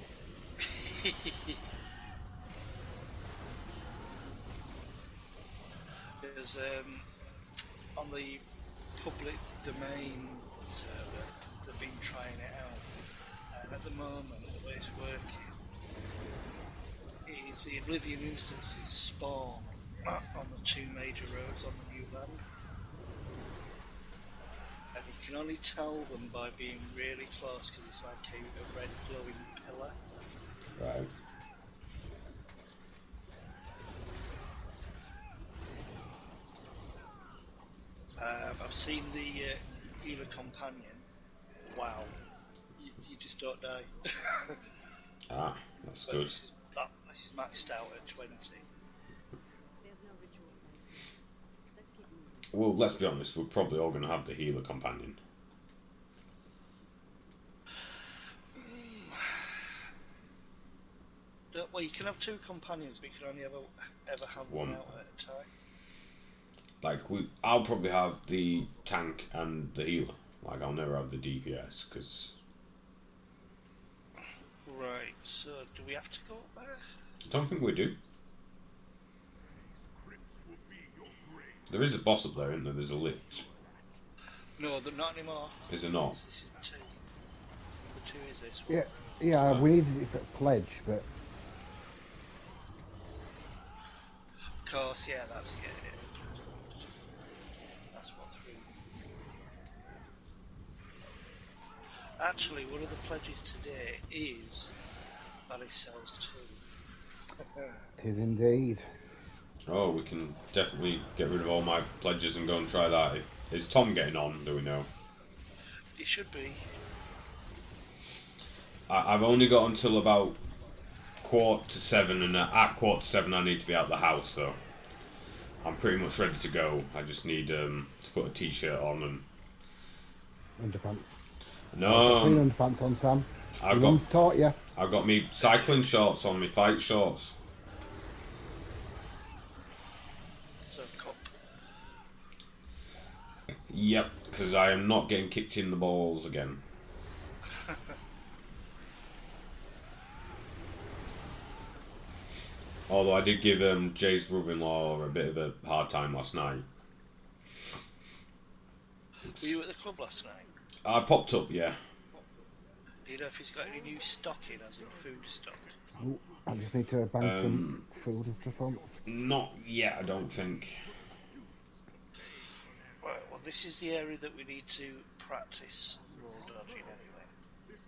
There's on the public domain server, they've been trying it out, and at the moment the way it's working is the Oblivion instances spawn on the two major roads on the new land, and you can only tell them by being really close because it's like a red glowing pillar. Right. I've seen the Healer Companion. Wow, you just don't die. That's But good. This is maxed out at 20. There's no ritual site. Let's keep moving. Well, let's be honest, we're probably all going to have the Healer Companion. Well, you can have two companions, but you can only ever have one One. out at a time. Like, I'll probably have the tank and the healer. Like, I'll never have the DPS, because Right, so do we have to go up there? I don't think we do. There is a boss up there, isn't there? There's a lich. No, they're not anymore. Is there not? This is 2. The 2 is this one. Yeah, we needed it for pledge, but Of course, yeah, that's what 3. Actually, one of the pledges today is that he sells two. It is indeed. Oh, we can definitely get rid of all my pledges and go and try that. Is Tom getting on? Do we know? It should be. I've only got until about 6:45, and at 6:45 I need to be out of the house, so I'm pretty much ready to go. I just need to put a t-shirt on and... Underpants. No, Clean underpants on, Sam. I've Your got mum's taught you. I've got me cycling shorts on, me fight shorts. So, cup. Yep, because I am not getting kicked in the balls again. Although I did give Jay's brother-in-law a bit of a hard time last night. Were you at the club last night? I popped up, yeah. Do you know if he's got any new stock in, as in food stock? Ooh, I just need to bang some food and stuff on. Not yet, I don't think. Right, well, this is the area that we need to practice roll dodging anyway.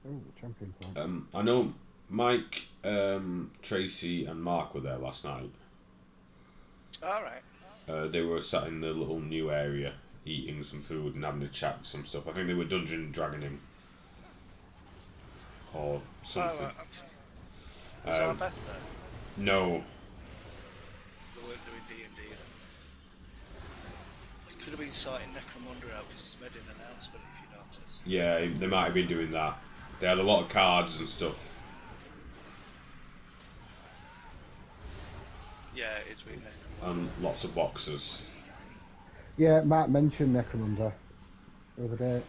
Oh, champion point. I know Mike, Tracy and Mark were there last night. Alright. They were sat in the little new area, eating some food and having a chat with some stuff. I think they were Dungeon and Dragoning. Or something. Alright, okay. Was our Beth there? No. They weren't doing D&D then. They could have been sorting Necromunda out because he's made an announcement, if you notice. Yeah, they might have been doing that. They had a lot of cards and stuff. Yeah, it's been Necromunda. And lots of boxes. Yeah, Mark mentioned Necromunda the other day.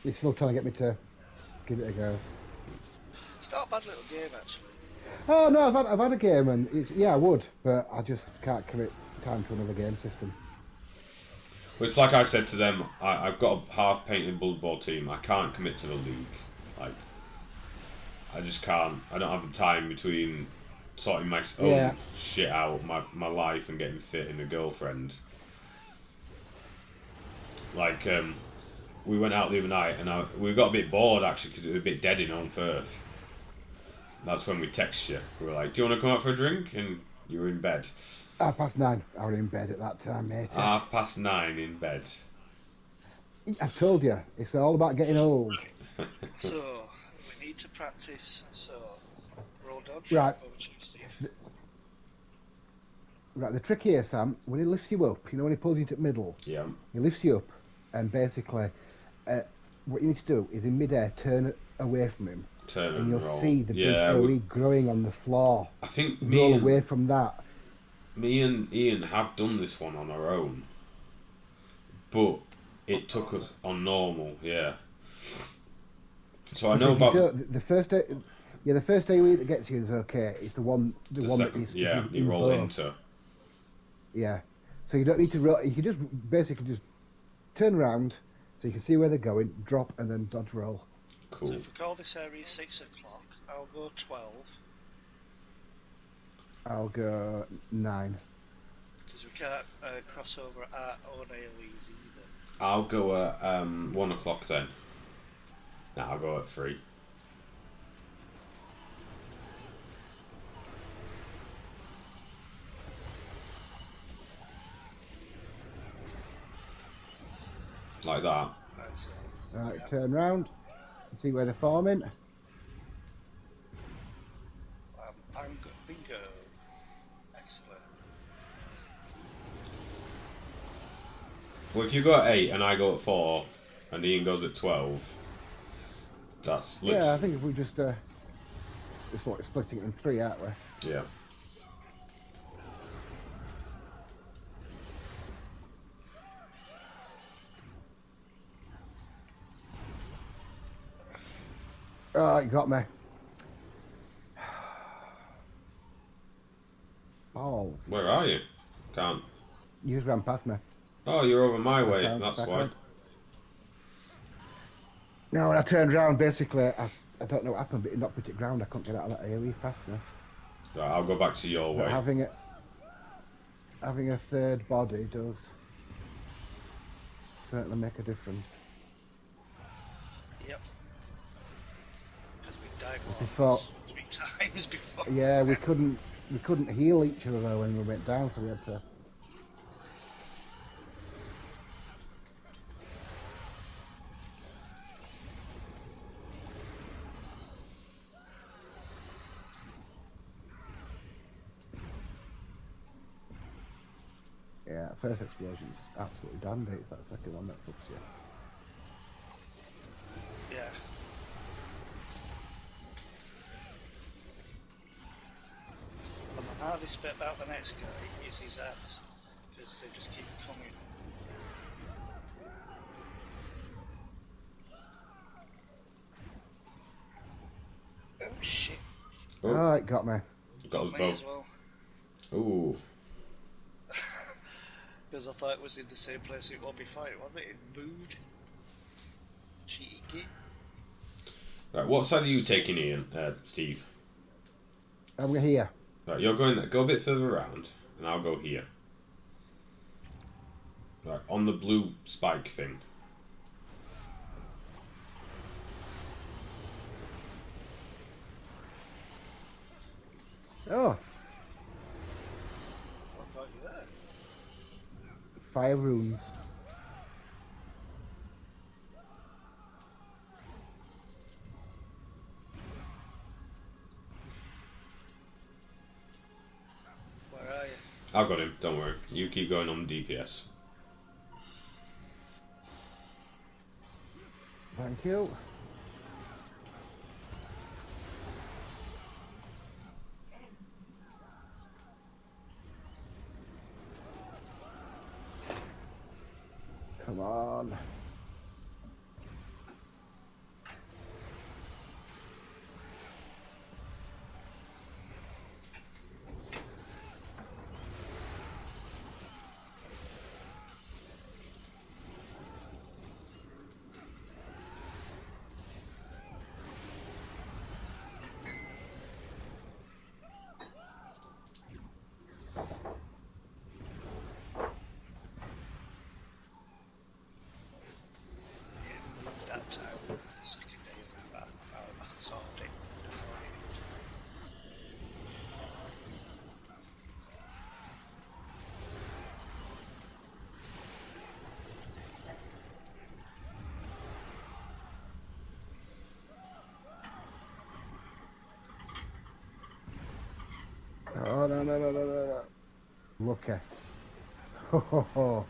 He's still trying to get me to give it a go. It's not a bad little game, actually. Oh no, I've had a game and it's I would, but I just can't commit time to another game system. Well, it's like I said to them, I've got a half-painted Blood Bowl team. I can't commit to the league. Like, I just can't. I don't have the time between sorting my own shit out, my life, and getting fit in a girlfriend. Like, we went out the other night and we got a bit bored actually because it was a bit dead in on Firth. That's when we text you. We were like, "Do you want to come out for a drink?" And you were in bed. 9:30. I was in bed at that time, mate. 9:30 in bed. I've told you, it's all about getting old. So, we need to practice, so, roll dodge. Right. Over to you, Steve. Right, the trick here, Sam, when he lifts you up, you know when he pulls you to the middle, Yeah. he lifts you up, and basically, what you need to do is in midair turn away from him, Turn and you'll roll. see the big Yeah, OE growing on the floor. I think Roll away from that. me and Ian have done this one on our own, but it took us on normal. Yeah. So I know If you about don't- the first day. Yeah, the first AoE that gets you is okay. It's the one the that second. is Yeah, in you roll both. into. Yeah, so you don't need to roll. You can just basically just turn around, so you can see where they're going, drop, and then dodge roll. So Cool. if we call this area 6 o'clock, I'll go 12, I'll go 9. because we can't cross over our own AoEs either. I'll go at 1 o'clock then. No, I'll go at 3. Like that. Right, so, Right, turn round, see where they're forming. I'm good. Bingo. Excellent. Well, if you go at 8 and I go at 4, and Ian goes at 12, that's Yeah, I think if we just it's like splitting it in 3, aren't we? yeah. Oh, you got me. Balls. Where are you? Can't. You just ran past me. Oh, you're over my way. Back That's back why. round. No, when I turned round, basically, I don't know what happened, but it knocked me to the ground. I couldn't get out of that AoE fast enough. Right, I'll go back to your But way. having a third body does certainly make a difference. Yep. Because we died We more thought, than 3 times before. yeah, we couldn't heal each other though when we went down, so we had to. Yeah, first explosion's absolutely dandy. It's that second one that fucks you. Yeah. And the hardest bit about the next guy is his ads, because they just keep coming. Oh shit. Oh, it got me. Got us Me both. as well. Ooh. Because I thought it was in the same place it was before, wasn't it? In Mood. Cheeky git. Right, what side are you taking, Ian? Steve? I'm here. Right, you're going there. Go a bit further around, and I'll go here. Right, on the blue spike thing. Oh, What got you there? fire runes. Where are you? I've got him, don't worry. You keep going on DPS. Thank you. Come on. That time. Second day of that. I solved it. Oh, no. Lucky. Ho, ho, ho.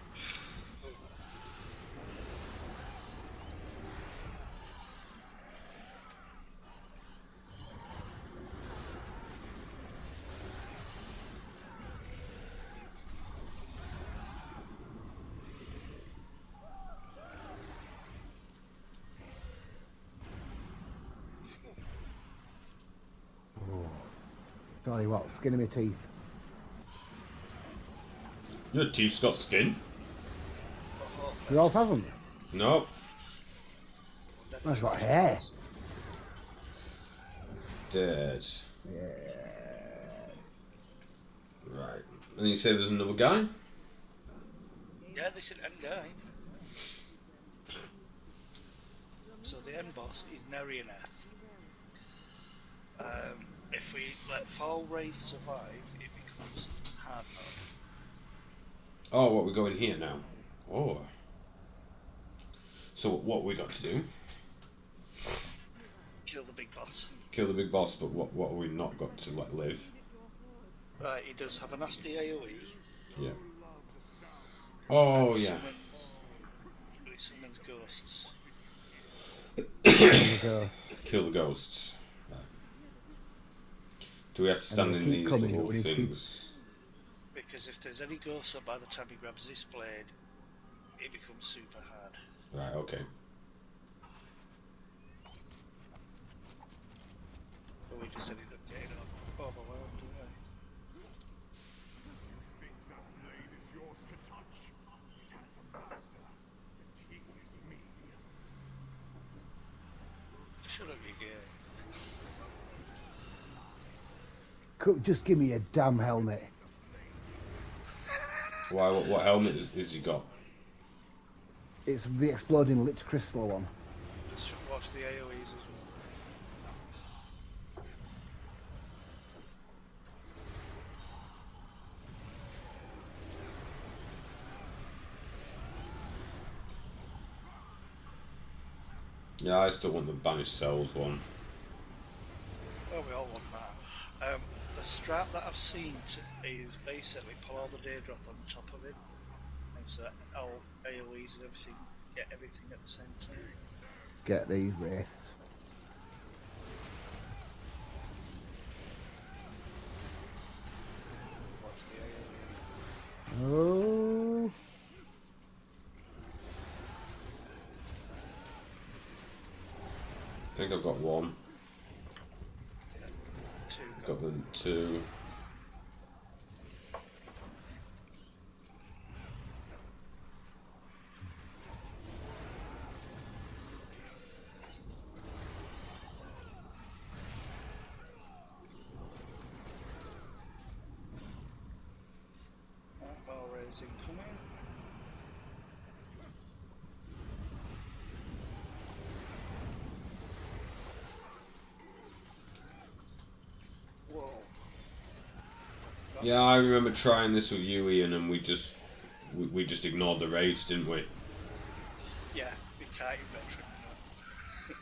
Tell you what, skin of my teeth. Your teeth's got skin? Yours hasn't. No. That's got hair. Dead. Yes. Right. And you say there's another guy? Yeah, this is end guy. So the end boss is Nerioneth. If we let Fall Wraith survive, it becomes hard mode. Oh, what, we're going here now? Oh. So what we got to do? Kill the big boss. Kill the big boss, but what have we not got to let live? Right, he does have a nasty AoE. Yeah. Oh, He yeah. summons ghosts. The ghosts. Kill the ghosts. Right. Do we have to stand they in keep these coming, little but we need to keep- things? Because if there's any ghosts up by the time he grabs this blade, it becomes super hard. Right, okay. But we just ended up getting overwhelmed, didn't we? Shut up, you gay. Just give me a damn helmet. Why? What helmet is he got? It's the exploding lich crystal one. Just watch the AoEs as well. Yeah, I still want the banished cells one. Well, we all want that. The strat that I've seen is basically pull all the Daedroth on top of it, and so all AoEs and everything, get everything at the same time. Get these wraiths. Watch the AoE. Oh. I think I've got one. Two Got them two. Ball raising coming. Whoa. Yeah, I remember trying this with you, Ian, and we just ignored the raids, didn't we? Yeah, we can't even veteran now.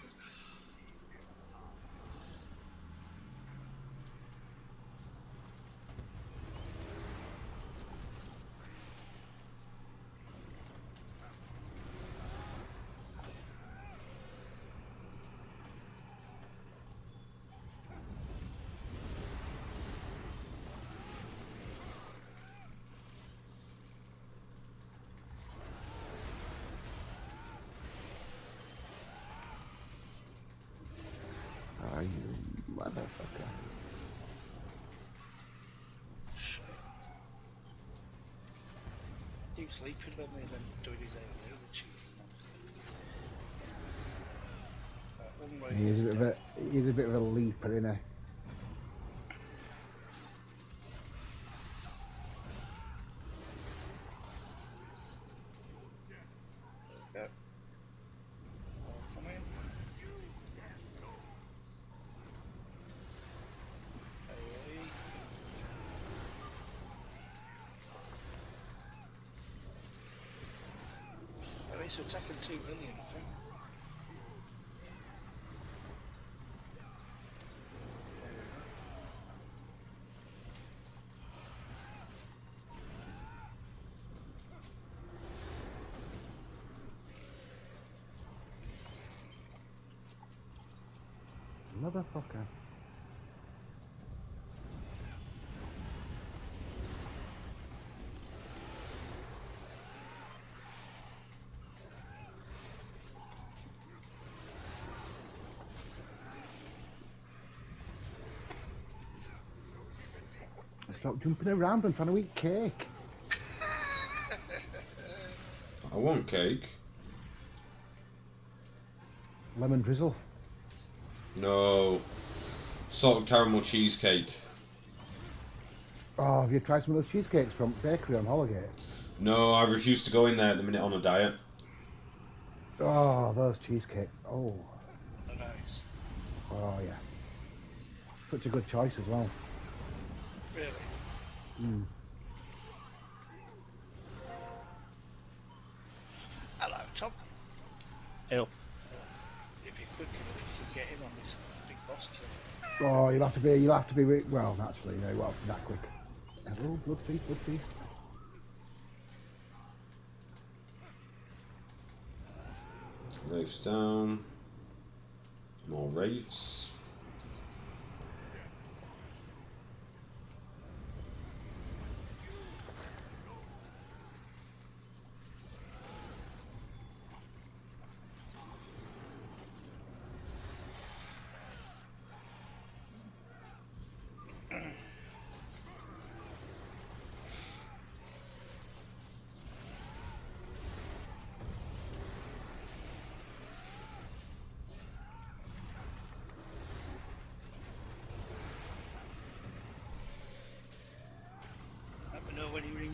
Oh, you motherfucker. He was sleeping when they went doing his AoE, the chief. One raid He's is a bit of dead. he's a bit of a leaper, innit? Yep. All coming. AoE. At least we're attacking 2 million, I think. Motherfucker. Stop jumping around and trying to eat cake. I want cake. Lemon drizzle. No. Salted caramel cheesecake. Oh, have you tried some of those cheesecakes from bakery on Holligate? No, I refuse to go in there at the minute on a diet. Oh, those cheesecakes. Oh, Oh, nice. oh yeah. Such a good choice as well. Really? Mm. Hello, Tom. Help. If you're quick enough, you can get in on this big boss kill. Oh, you'll have to be, well, naturally, you know, well, that quick. Oh, blood feast, blood feast. Wraiths down. More wraiths.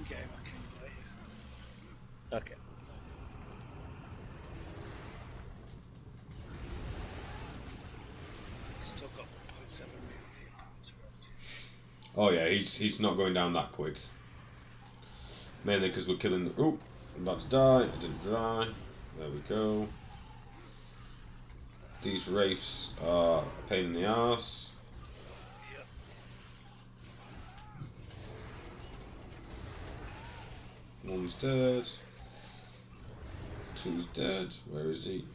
get him, I can invite you. Okay. Still got 1.7 million pounds. Oh yeah, he's not going down that quick. Mainly because we're killing the... Oh, I'm about to die. I didn't die. There we go. These wraiths are a pain in the arse. Yep. One's dead. Two's dead. Where is he?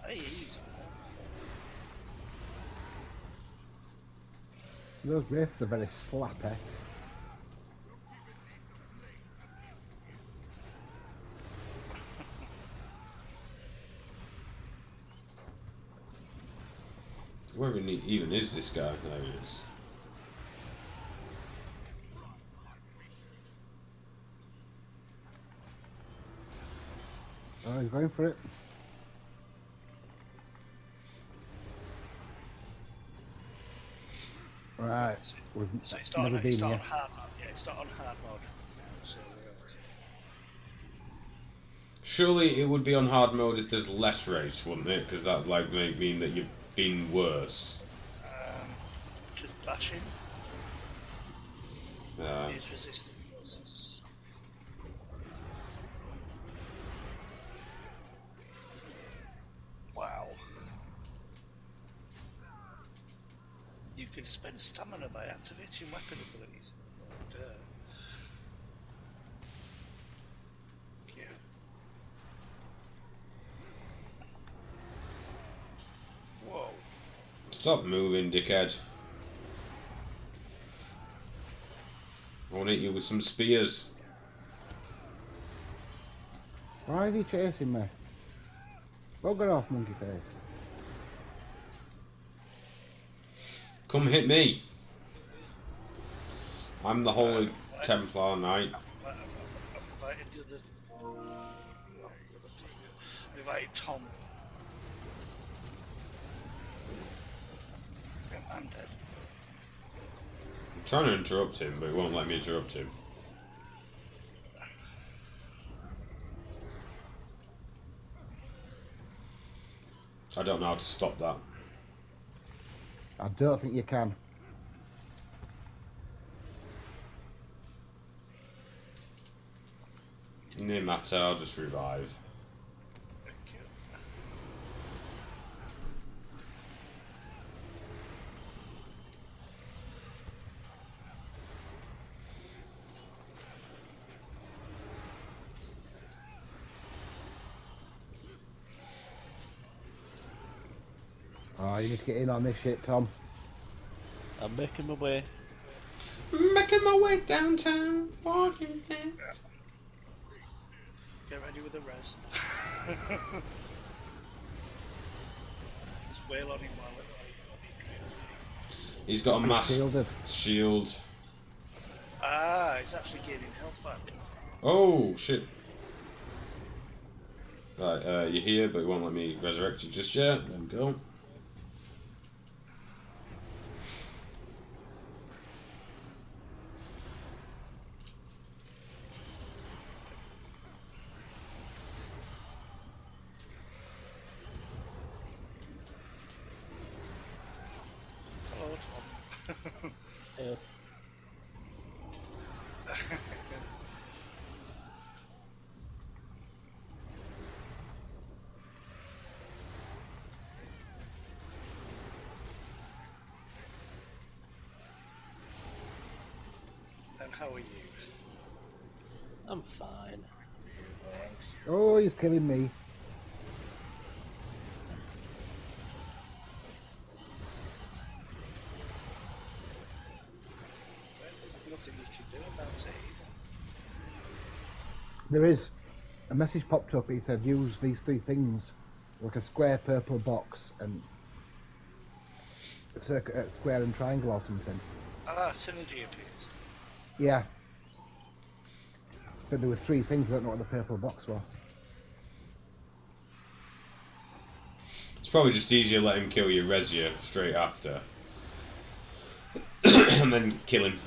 Hey, he's Those wraiths are very slappy. Where even is this guy? There he is. Oh, he's going for it. Right. We've so it's not, never been it's not here. on hard mode. Yeah, it's not on hard mode. So, Surely it would be on hard mode if there's less race, wouldn't it? Because that like may mean that you've been worse. just bashing. Uh, Use resistant forces. Wow. You can spend stamina by activating weapon abilities. Duh. Yeah. Whoa. Stop moving, dickhead. I want to hit you with some spears. Why is he chasing me? Bugger off, monkey face. Come hit me. I'm the Holy Templar Knight. I've invited the other. I've invited Tom. I'm dead. I'm trying to interrupt him, but he won't let me interrupt him. I don't know how to stop that. I don't think you can. No matter, I'll just revive. Thank you. Oh, you need to get in on this shit, Tom. I'm making my way. Making my way downtown, walking fast. Get ready with the res. Just wail on him while it. He's got a massive Shielded. shield. Ah, he's actually gaining health back. Oh shit! Right, you're here, but it won't let me resurrect you just yet. There we go. Hello, Tom. Uh, And how are you? I'm fine. Thanks. Oh, he's killing me. Well, there's nothing you can do about it either. There is. A message popped up. He said, use these three things. Like a square purple box and a square and triangle or something. Ah, synergy appears. Yeah. said there were 3 things. I don't know what the purple box was. It's probably just easier let him kill you, res you straight after. And then kill him.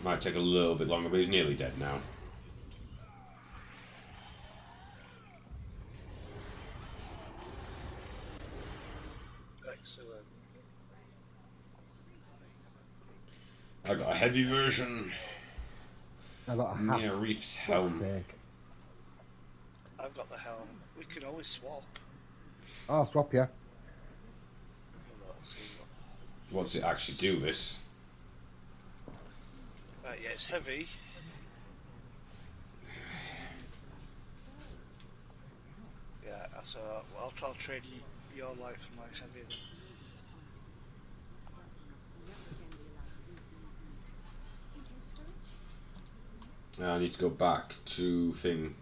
Might take a little bit longer, but he's nearly dead now. Excellent. I got a heavy version. I got a hat. Yeah, Reef's For helm. fuck's sake. I've got the helm. We can always swap. Oh, swap, yeah. Let's see What does it actually do, this? yeah, it's heavy. Yeah, so I'll trade you your life for my heavy then. I need to go back to thing.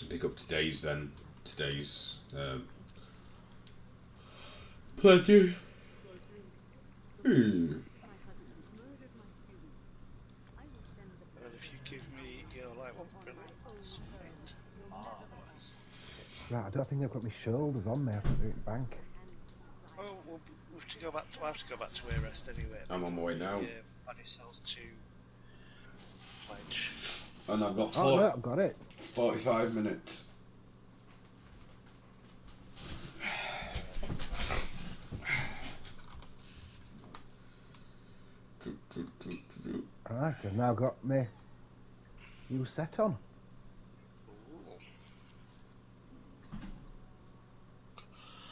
Pick up today's then. Today's pledge. And if you give me your life, brilliant. Marvellous. Right, I don't think I've got my shoulders on me. I have to do it bank. Oh, we'll have to go back to. I have to go back to air rest anyway. I'm on my way now. Yeah, Fanny sells 2 pledge. And I've got Oh, no, I've got it. 45 minutes. Right, I've now got my new set on.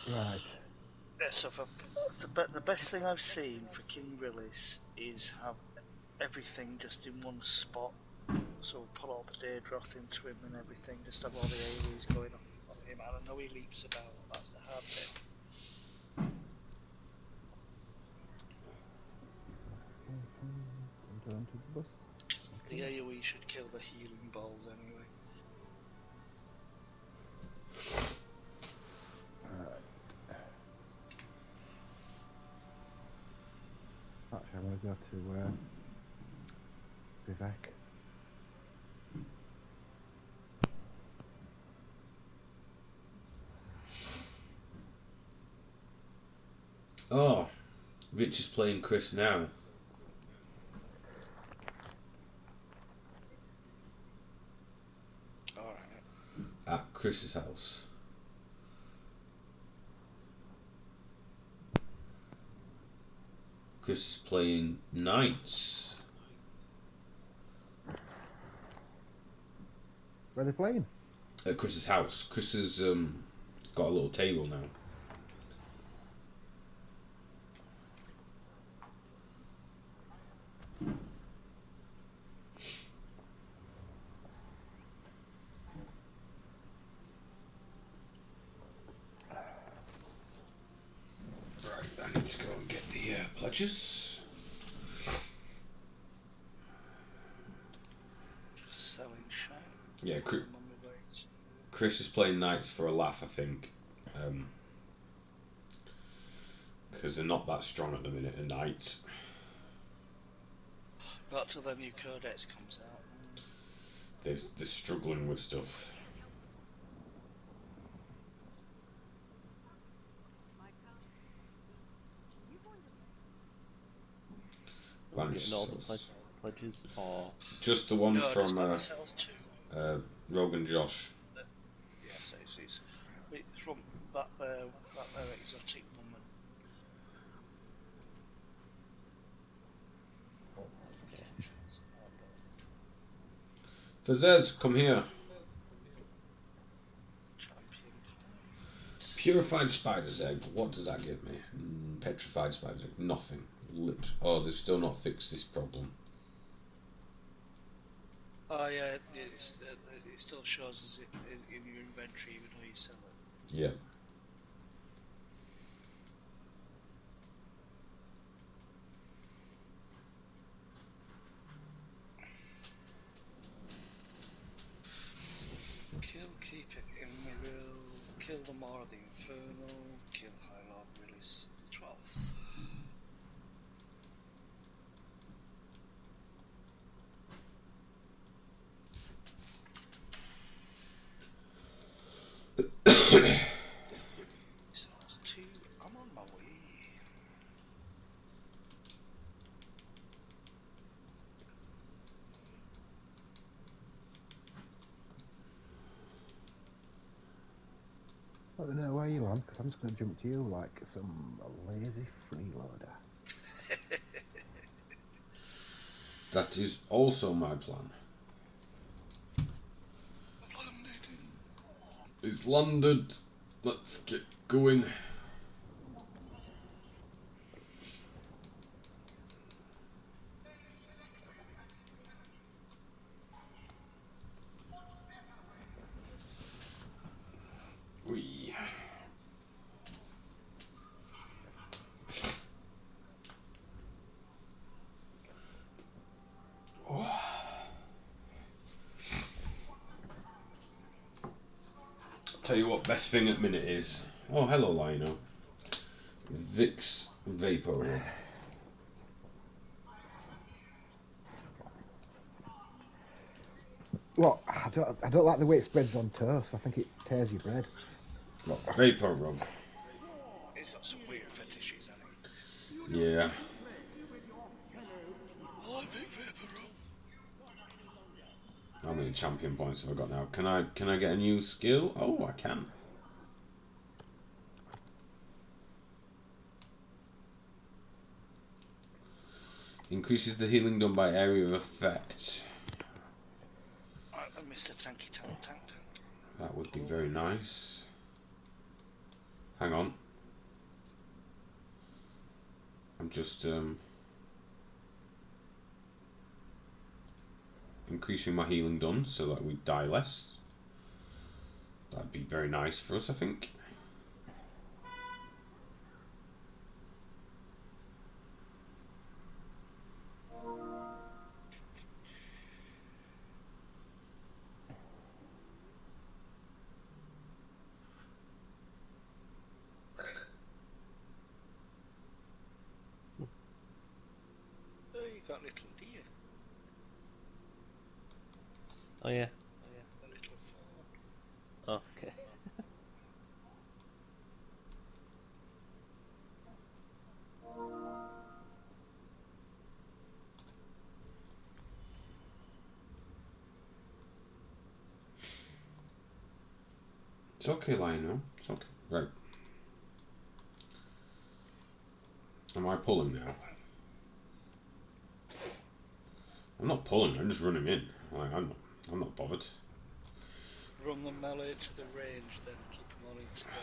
Right. Yeah, so for the best thing I've seen for King Grillis is have everything just in one spot. So put all the Daedroth into him and everything, just have all the AoEs going on him. And I know he leaps about, that's the hard bit. Onto the bus. The AoE should kill the healing balls anyway. Actually, I'm going to go to Vivek. Oh, Rich is playing Chris now. Alright. At Chris's house. Chris is playing Knights. Where are they playing? At Chris's house. Chris has got a little table now. Right, I need to go and get the pledges. Just selling shit. Yeah, I'm on my way to- Chris is playing Knights for a laugh, I think. Because they're not that strong at the minute, the Knights. Not till the new Codex comes out. They're struggling with stuff. Vanish Getting all the cells. pledges, or Just the one No, from just sells 2. Rogan Josh. Yes, it's from that there exotic woman. Fazez, come here. Champion point. Purified spider's egg. What does that give me? Petrified spider's egg. Nothing. Oh, they've still not fixed this problem. Oh yeah, it still shows us it in your inventory even though you sell it. Yeah. Kill, keep it in the will, kill the Mar of the Infernal, kill High Lord, release the 12th. Source 2, I'm on my way. Let me know where you land, because I'm just going to jump to you like some lazy freeloader. That is also my plan. It's landed. Let's get going. Wee. Oh. Tell you what, best thing at minute is. Oh, hello, Lino. Vicks Vapor Rub. Well, I don't like the way it spreads on toast. I think it tears your bread. What, Vapor Rub? He's got some weird fetishes, hasn't he? Yeah. I like big vapor rub. How many champion points have I got now? Can I get a new skill? Oh, I can. Increases the healing done by area of effect. Mr. Tanky Tank. That would be very nice. Hang on. I'm just increasing my healing done so that we die less. That'd be very nice for us, I think. Oh, you got little deer. Oh yeah. A little fawn. Okay. It's okay, Lionel. It's okay. Right. Am I pulling now? I'm not pulling. I'm just running in. Like, I'm not bothered. Run the melee to the range, then keep them all in together.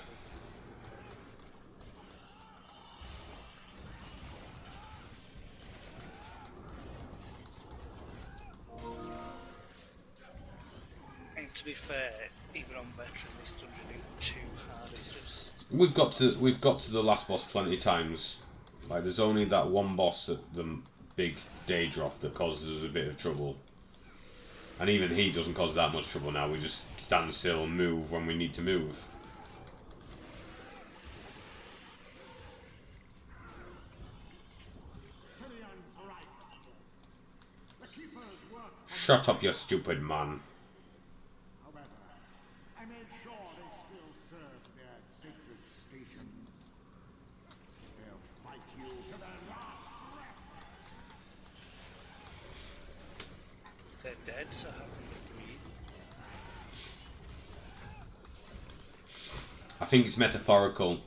And to be fair, even on veteran, this dungeon isn't too hard. It's just We've got to the last boss plenty of times. Like, there's only that one boss at the big day drop that causes us a bit of trouble. And even he doesn't cause that much trouble now. We just stand still and move when we need to move. Shut up, you stupid man. However, I made sure they still serve their sacred stations. They'll fight you to their last breath. they're dead, so how can they breathe? I think it's metaphorical.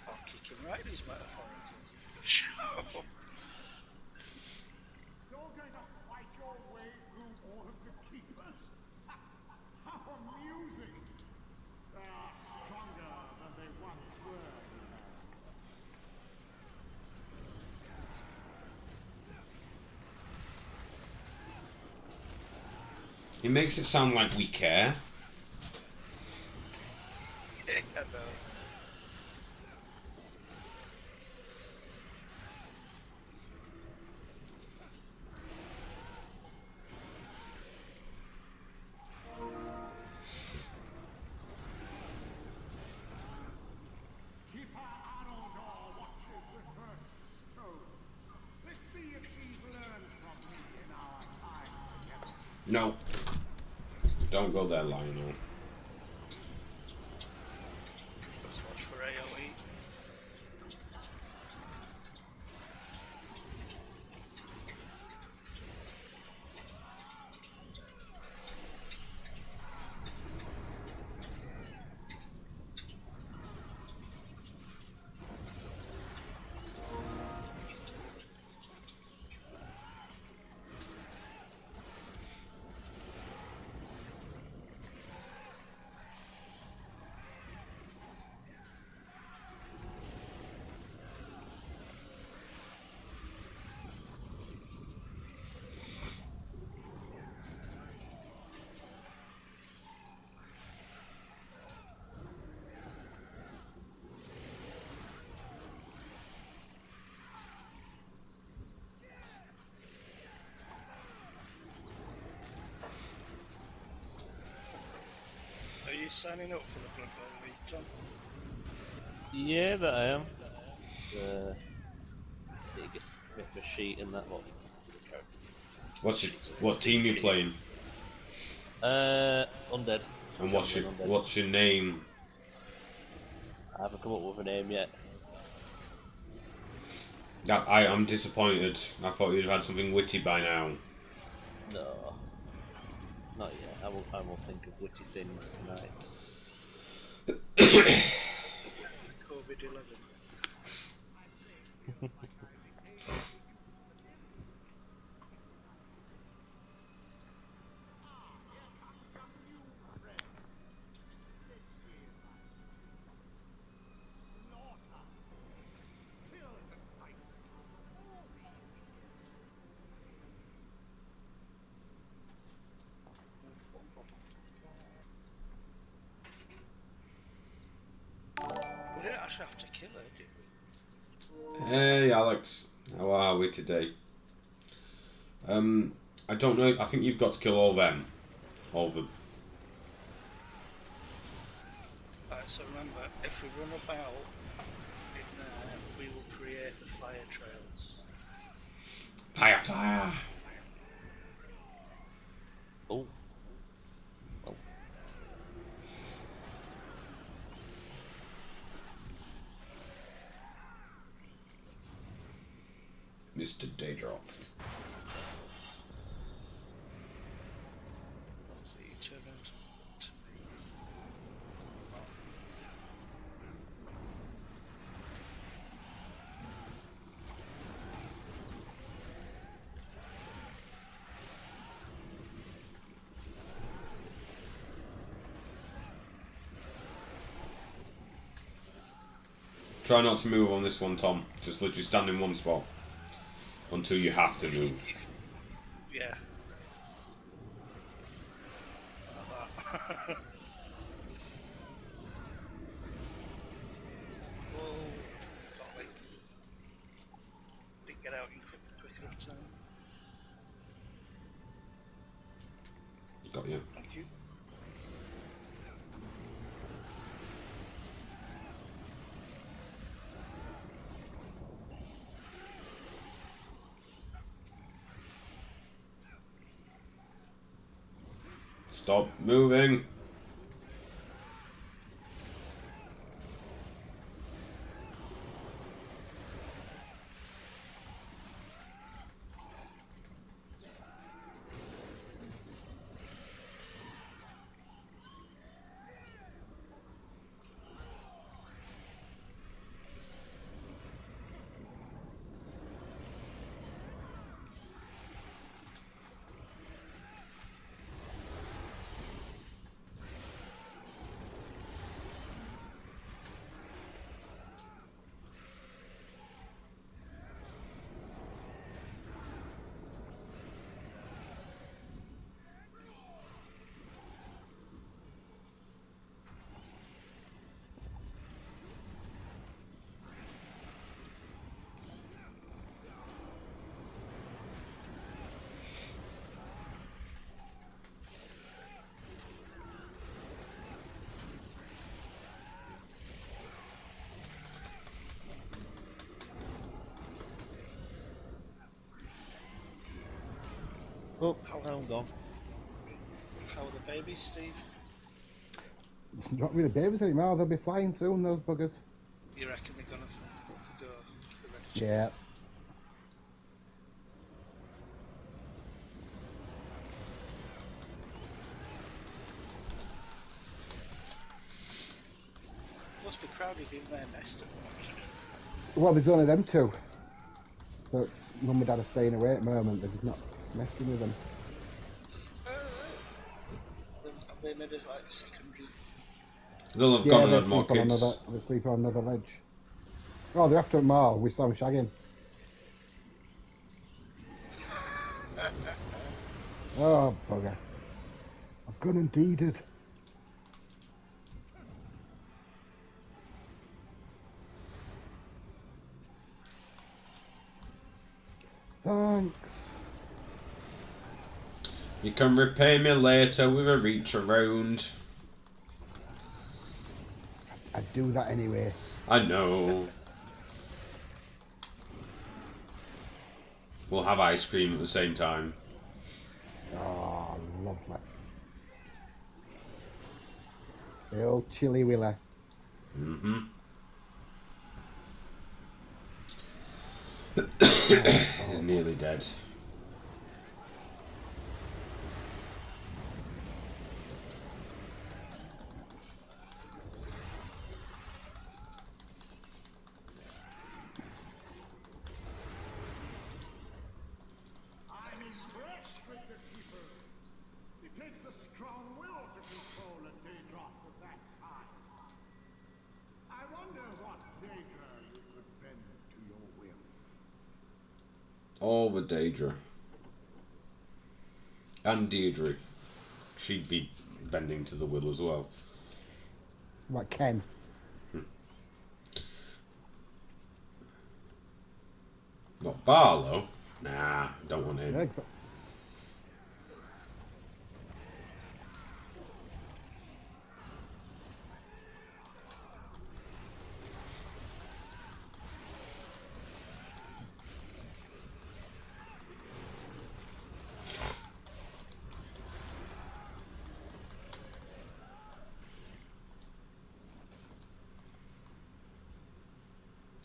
I'll kick him right in his metaphorical. Sure. You're going to fight your way through all of the keepers? How amusing! They are stronger than they once were, you know. It makes it sound like we care. I know. Keeper Arnoldor watches with her stone. Let's see if she's learned from me in our time together. No. Don't go there, Lionel. Let's watch for AoE. Are you signing up for the Blood Bowl week, Tom? Yeah, that I am. Need to get my sheet and that one. What team you playing? Undead. And Undead. what's your name? I haven't come up with a name yet. I'm disappointed. I thought you'd have had something witty by now. No, not yet. I will think of witty things tonight. COVID-11. We didn't actually have to kill her, did we? Hey Alex, how are we today? I don't know. I think you've got to kill all them, all of them. Right, so remember, if we run about in there, we will create the fire trails. Fire, fire! Oh. Oh. Mr. Daedrop. So you turn around to me. Try not to move on this one, Tom. Just literally stand in one spot until you have to move. Yeah. Like that. Whoa. Got me. Didn't get out in quick enough time. Got you. Thank you. Stop moving. Oh, I'm gone. How How are the babies, Steve? Not really babies anymore. They'll be flying soon. Those buggers. You reckon they're gonna go? They're ready to Yeah. Must be crowded in there, Nesta. Well, there's only them two. But mum and dad are staying away at the moment. They're just not messing with them. Have they made it like a secondary? They'll have Yeah, gone and they had more sleep on kids. another. They sleep on another ledge. Oh, they're after them all. We saw them shagging. Oh, bugger. I've gone and deeded. Thanks. You can repay me later with a reach around. I'd do that anyway. I know. We'll have ice cream at the same time. Oh, lovely. The old chilly willy. Mm-hmm. He's nearly dead. I'm impressed with the keepers. It takes a strong will to control a Daedroth of that size. I wonder what Daedra you could bend to your will. All the Daedra. And Deirdre. She'd be bending to the will as well. Like Ken. Not Barlow? Nah, don't want him. Yeah, exactly.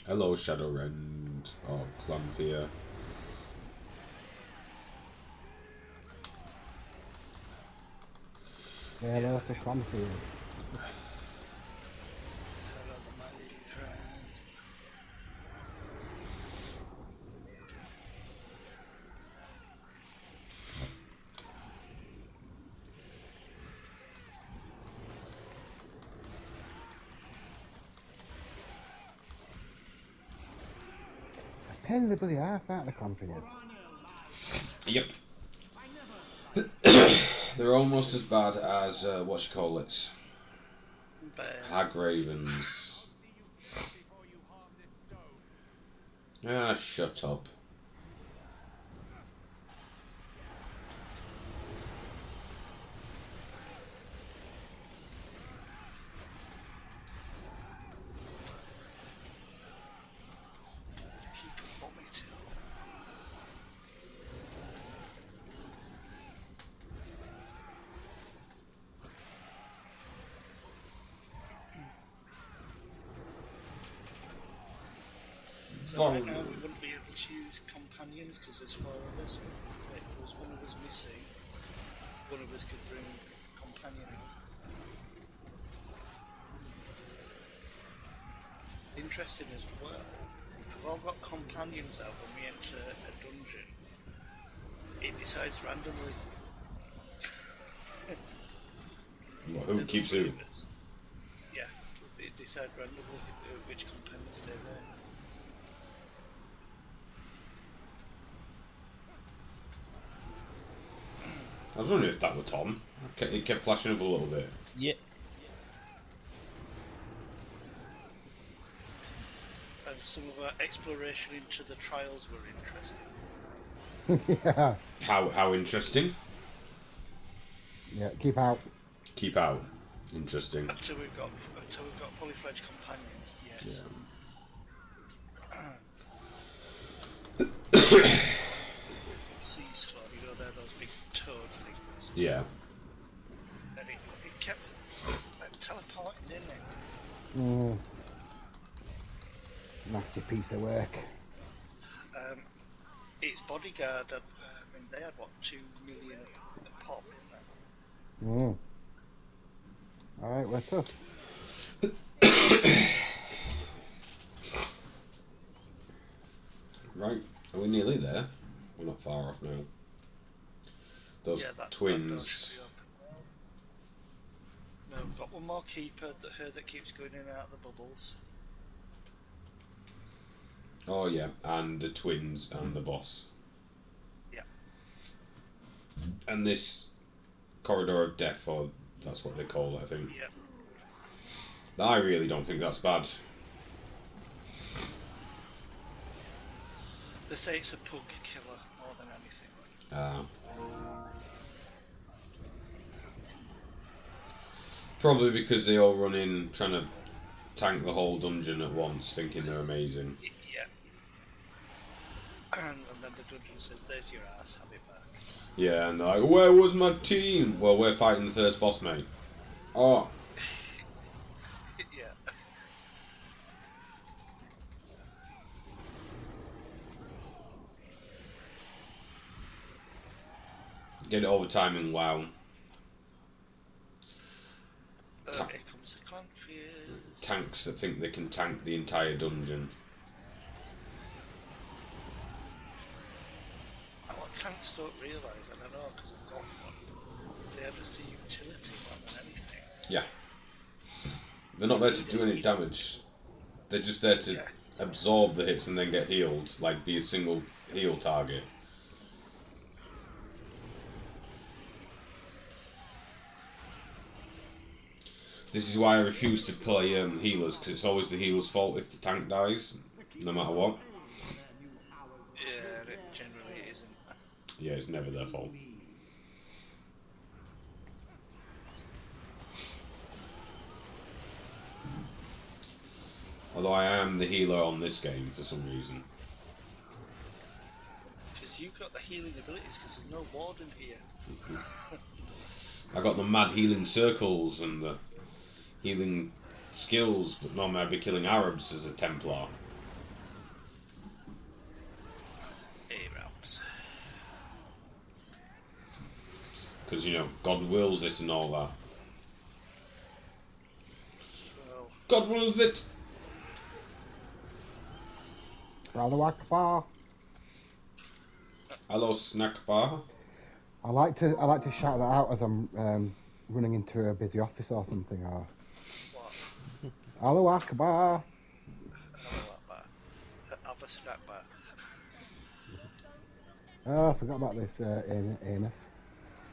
Hello, Shadowrend. Oh, Clanthea. Say hello to Clanfield. Hello, my friend. Pain in the bloody arse, aren't they, Clanfield? Yep. They're almost as bad as, what you call it? Bears. Hag Ravens. Ah, shut up. Keep vomiting. So right now we wouldn't be able to use companions because there's 4 of us. If there was one of us missing, one of us could bring a companion out. Interesting as well, we've all got companions out when we enter a dungeon. It decides randomly. Who keeps who? Yeah, it decides randomly which companions stay there. I was wondering if that were Tom. It kept flashing up a little bit. Yeah. And some of our exploration into the trials were interesting. Yeah. How interesting. Yeah, keep out. Keep out. Interesting. Until we've got fully fledged companions, yes. Sea storm, you know, they're those big toad things. Yeah. Mm. Nasty piece of work. Its bodyguard, I mean, they had what, 2 million a pop, didn't Mm. Alright, we're tough. Right, are we nearly there? We're not far off now. they? Those Yeah, that twins. door should be open now. No, we've got one more keeper, her that keeps going in and out of the bubbles. Oh yeah, and the twins and the boss. Yeah. And this corridor of death, or that's what they call it, I think. Yeah. I really don't think that's bad. They say it's a pug killer more than anything. Probably because they all run in trying to tank the whole dungeon at once, thinking they're amazing. Yeah. And then the dungeon says, there's your ass, have it back. Yeah, and they're like, where was my team? Well, we're fighting the first boss, mate. Oh. Yeah. Get it over time in WoW. Here comes the confuse. Tanks that think they can tank the entire dungeon. And what tanks don't realise, and I know because I've got one, is they are just a utility more than anything. Yeah. They're not there to do any damage. They're just there to absorb the hits and then get healed, like be a single heal target. This is why I refuse to play healers, because it's always the healer's fault if the tank dies, no matter what. Yeah, it generally isn't. Yeah, it's never their fault. Although I am the healer on this game for some reason. Because you've got the healing abilities, because there's no warden here. I got the mad healing circles and the healing skills, but normally I'd be killing Arabs as a Templar. Arabs. Because, you know, God wills it and all that. Well, God wills it! Allahu Akbar. Hello, snack bar. I like to shout that out as I'm running into a busy office or something. Or what? Allahu Akbar. Alba snack bar. Oh, I forgot about this anus.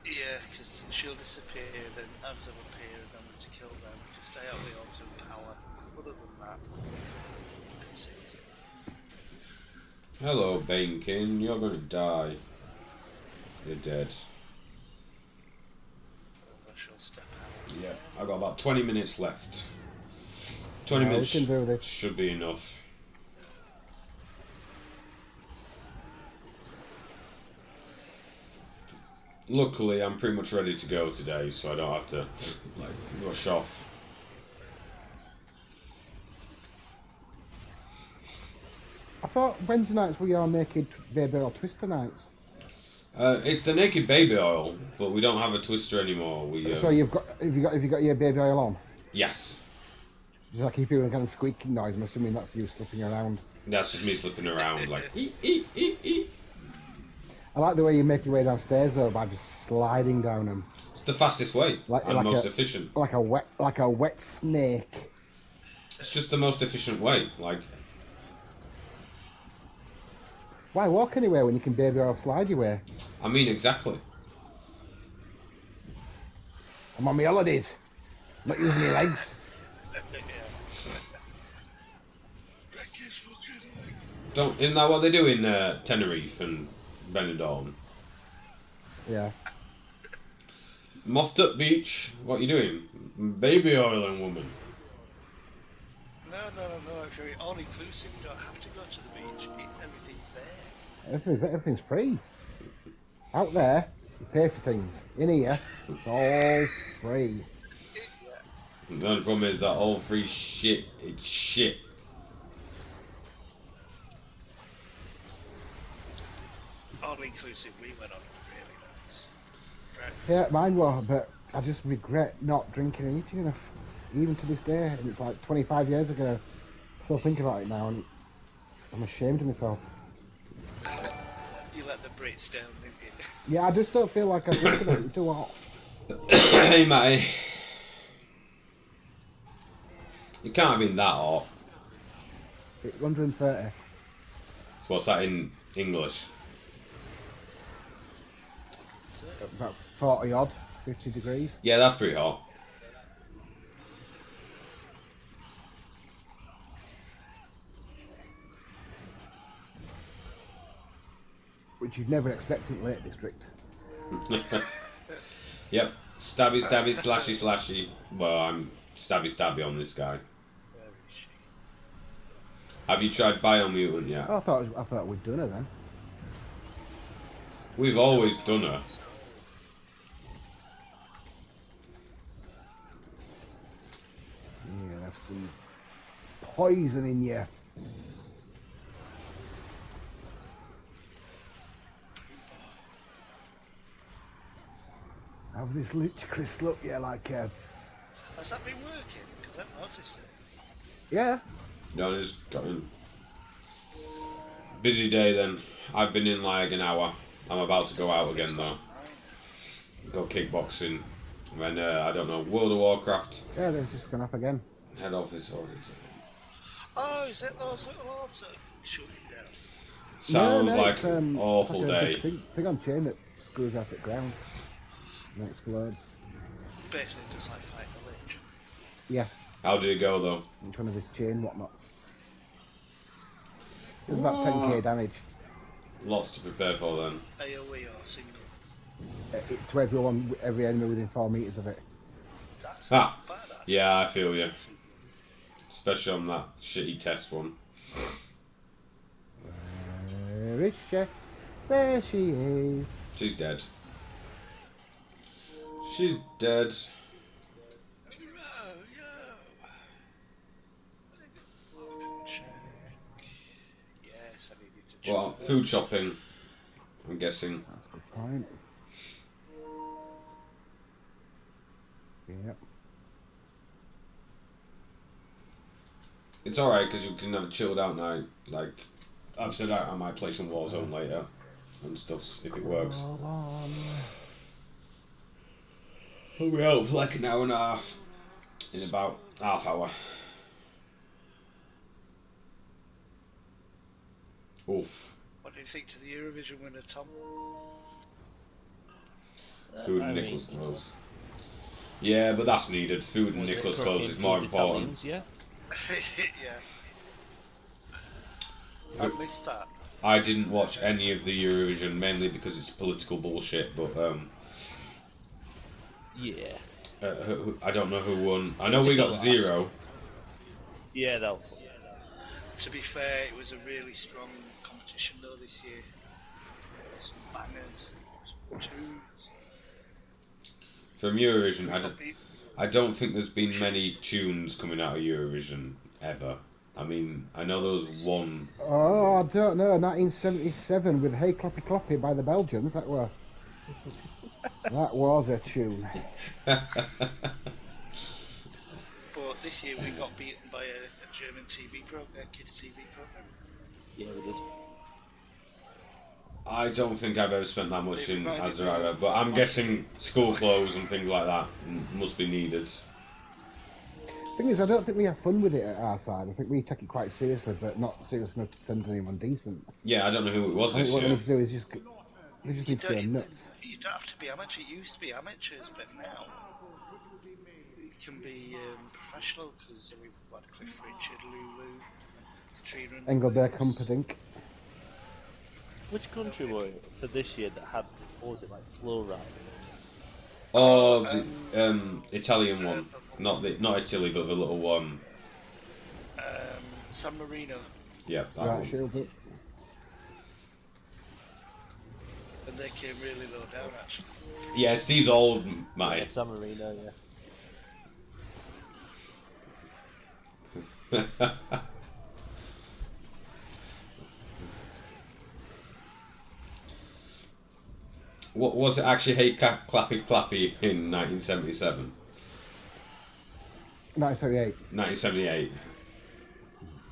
Yeah, because she'll disappear, then others will appear, and then we're to kill them to stay out of the orbs of power. Other than that, that's it. Hello, Banekin. You're gonna die. You're dead. I shall step out. Yeah, I've got about 20 minutes left. 20 We minutes can do this. should be enough. Luckily, I'm pretty much ready to go today, so I don't have to like rush off. I thought Wednesday nights were your naked baby or twister nights. It's the naked baby oil, but we don't have a twister anymore. So have you got your baby oil on? Yes, Does that keep hearing a kind of squeaking noise? I'm assuming that's you slipping around. that's just me slipping around like eep, eep, eep, eep. I like the way you make your way downstairs though by just sliding down them. It's the fastest way and most efficient. Like a wet snake. It's just the most efficient way. Like, Why walk anywhere when you can baby oil slide your way? I mean, exactly. I'm on my holidays. Not using my legs. Isn't that what they do in Tenerife and Benidorm? Yeah. Moffed up beach. What are you doing? Baby oiling woman. No. If you're all inclusive, you don't have to go to the beach. Everything's there. Everything's free. Out there, you pay for things. In here, it's all free. Yeah. The only problem is that all free shit, it's shit. All inclusive, we went on really nice. Breakfast. Yeah, mine was, but I just regret not drinking and eating enough, even to this day. And it's like 25 years ago. Still think about it now, and I'm ashamed of myself. You let the Brits down, didn't you? Yeah, I just don't feel like I'm drinking it. It's too hot. Hey, Matty. It can't have been that hot. It's 130. So what's that in English? About 40 odd, 50 degrees. Yeah, that's pretty hot. Which you'd never expect in Lake District. Yep. Stabby, stabby, slashy, slashy. Well, I'm stabby, stabby on this guy. Very shit. Have you tried biomutant yet? I thought we'd done it then. We've always done her. Yeah, have some poison in you. Have this lich crystal up, yeah, like Has that been working? Because I've noticed it. yeah. No, just got in. Busy day then. I've been in like an hour. I'm about to go out again though. Go kickboxing. And I don't know, World of Warcraft. Yeah, they've just gone up again. Head office or Oh, is it those little orbs that shoot you down? sounds No, like it's, an awful like a day. big thing on chain that screws out at ground and explodes. Basically just like fighting a lich. Yeah, How did it go though? each one of his chain whatnots. It was about 10k damage Lots to prepare for then. AoE or single. to every enemy within 4 meters of it. That's Ah, not bad, actually. yeah, I feel you. Especially on that shitty test one. Where is she? There she is. She's dead. She's dead. Check. Yes, I needed to check. Well, food shopping, I'm guessing. That's a good point. Yep. It's alright because you can have a chilled out night. Like, I've said I might play some Warzone later and stuff if it works. Hold on. We'll be out for like an hour and a half. In about half hour. Oof. What do you think to the Eurovision winner, Tom? Food I and mean, Nicholas clothes. Yeah, but that's needed. Food and was it Nicholas for clothes is more improved important. Italians, yeah. Yeah. I missed that. I didn't watch any of the Eurovision mainly because it's political bullshit. But Yeah. I don't know who won. I know we got 0. Yeah, that was. To be fair, it was a really strong competition though this year. Some bangers, some tunes. From Eurovision, I don't think there's been many tunes coming out of Eurovision ever. I mean, I know there was one. Oh, I don't know. 1977 with "Hey Clappy Clappy" by the Belgians. That was a tune. But this year we got beaten by a German TV program, kids TV program. Yeah, we did. I don't think I've ever spent that much in Azerada, but I'm guessing school clothes and things like that must be needed. Thing is, I don't think we have fun with it at our side. I think we take it quite seriously, but not serious enough to send anyone decent. Yeah, I don't know who it was I this think what they year. need to do is they just need to go nuts. You don't have to be amateur. It used to be amateurs, but now you can be professional because we've got Cliff Richard, Lulu, Katrina, and Engelberg Lewis. Humperdinck. Which country were it for this year that had, what was it, like flow ride? Oh, the Italian one. Not Italy, but the little one. San Marino, Yeah, that Right, one. shields up. and they came really low down actually. Yeah, Steve's old, Yeah, mate. San Marino, yeah. What was it actually? Hey, clappy, clappy in 1977, 1978. 1978.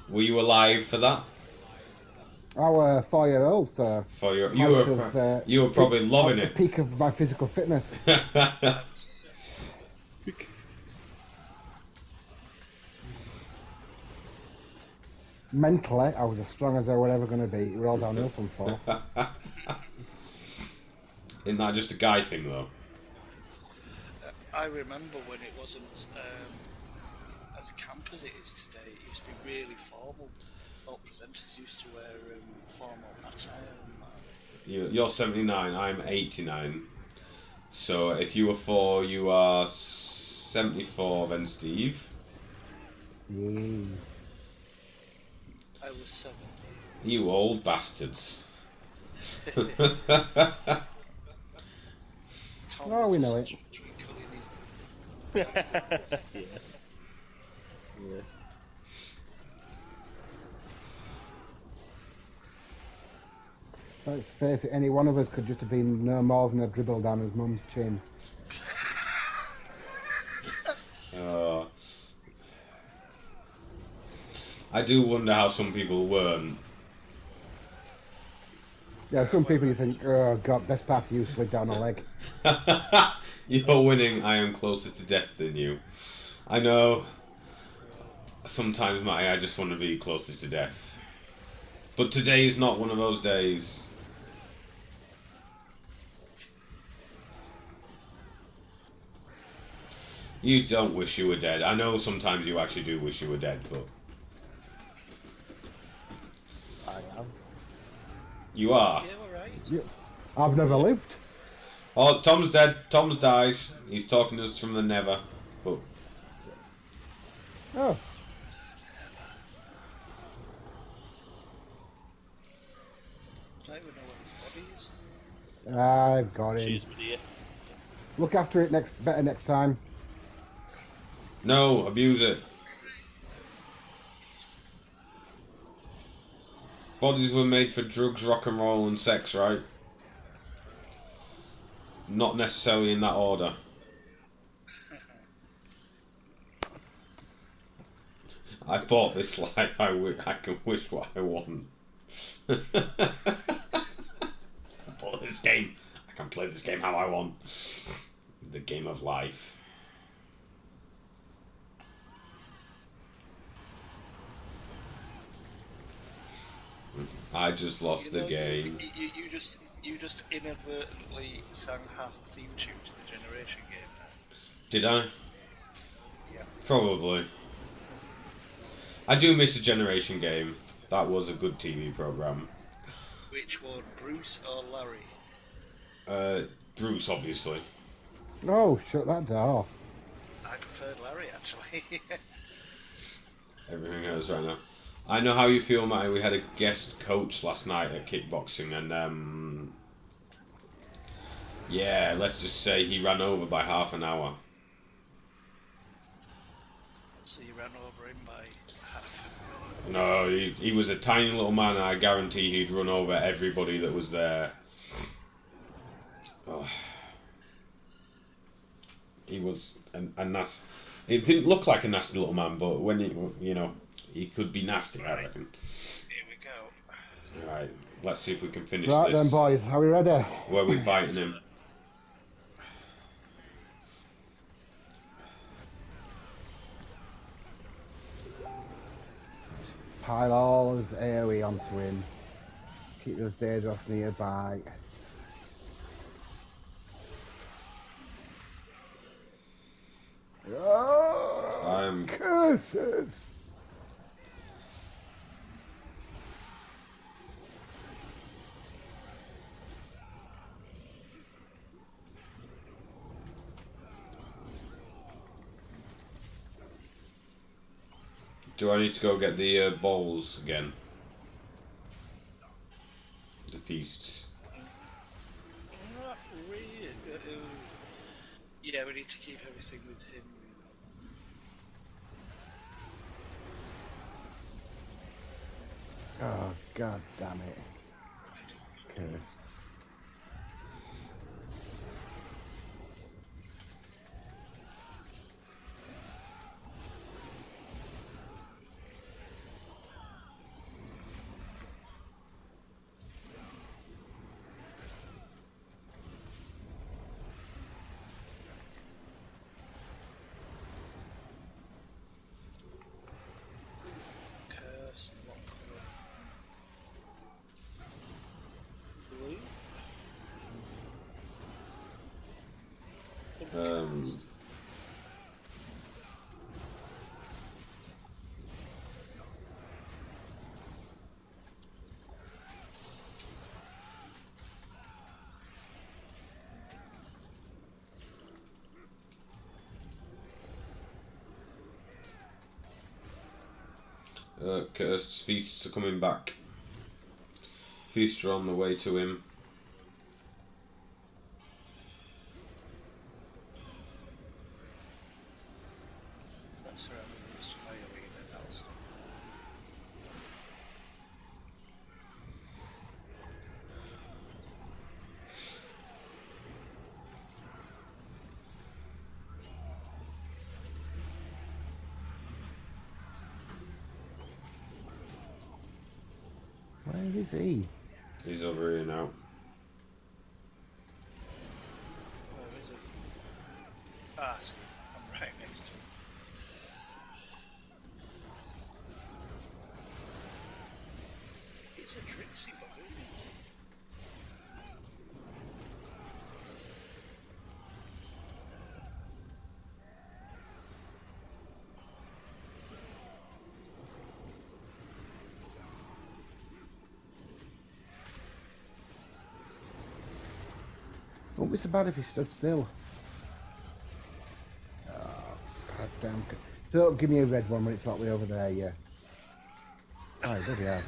Were you alive for that? I was 4-year-old, so For your, you were peak, probably loving the it. peak of my physical fitness. Mentally, I was as strong as I was ever going to be. We're all downhill from 4. Isn't that just a guy thing, though? I remember when it wasn't as camp as it is today. It used to be really formal. All presenters used to wear formal attire and that. You're 79, I'm 89. So if you were 4, you are 74 then, Steve. Yeah. I was 7. You old bastards. Tom Oh, was we just know it. twinkling Yeah. Yeah. Let's face it, any one of us could just have been no more than a dribble down his mum's chin. I do wonder how some people weren't. Yeah, some people you think, oh god, best part of you slid down a leg. You're winning, I am closer to death than you. I know. Sometimes, Matty, I just want to be closer to death. But today is not one of those days. You don't wish you were dead. I know sometimes you actually do wish you were dead, but... I am. You are? Yeah, alright. Yeah. I've never lived. Oh, Tom's dead. Tom's died. He's talking to us from the never. But Oh, I don't even know where his body is. I've got him. She's with you. Look after it better next time. no, abuse it. Bodies were made for drugs, rock and roll, and sex, right? Not necessarily in that order. I bought this like I can wish what I want. I bought this game. I can play this game how I want. The game of life. I just lost the game. You just inadvertently sang half the theme tune to the Generation game now. Did I? Yeah. Probably. I do miss a Generation game. That was a good TV program. Which one, Bruce or Larry? Bruce, obviously. Oh, shut that door. I preferred Larry, actually. Everything else right now. I know how you feel, Matty. We had a guest coach last night at kickboxing, and yeah, let's just say he ran over by half an hour. So you ran over him by half. No, he was a tiny little man, and I guarantee he'd run over everybody that was there. Oh. He was a nasty. He didn't look like a nasty little man, but when he could be nasty, I reckon. Here we go. Alright, let's see if we can finish Right this. then, boys, are we ready? Where are we fighting him? Pile all his AoE onto him. Keep those Daedros nearby. Oh, I'm curses! Do I need to go get the balls again? The feasts. Not really. Yeah, we need to keep everything with him. damn it. Curse. Curse. What colour? Blue. Cursed feasts are coming back. Feasts are on the way to him. That's around the fire arena. That'll stop. Where is he? He's over here now. Where is it? Ah, see, I'm right next to him. It's a tricksy bug, isn't it? Wouldn't be so bad if he stood still. Oh, god damn. Don't give me a red one when it's not way over there, yeah. Oh, he bloody has.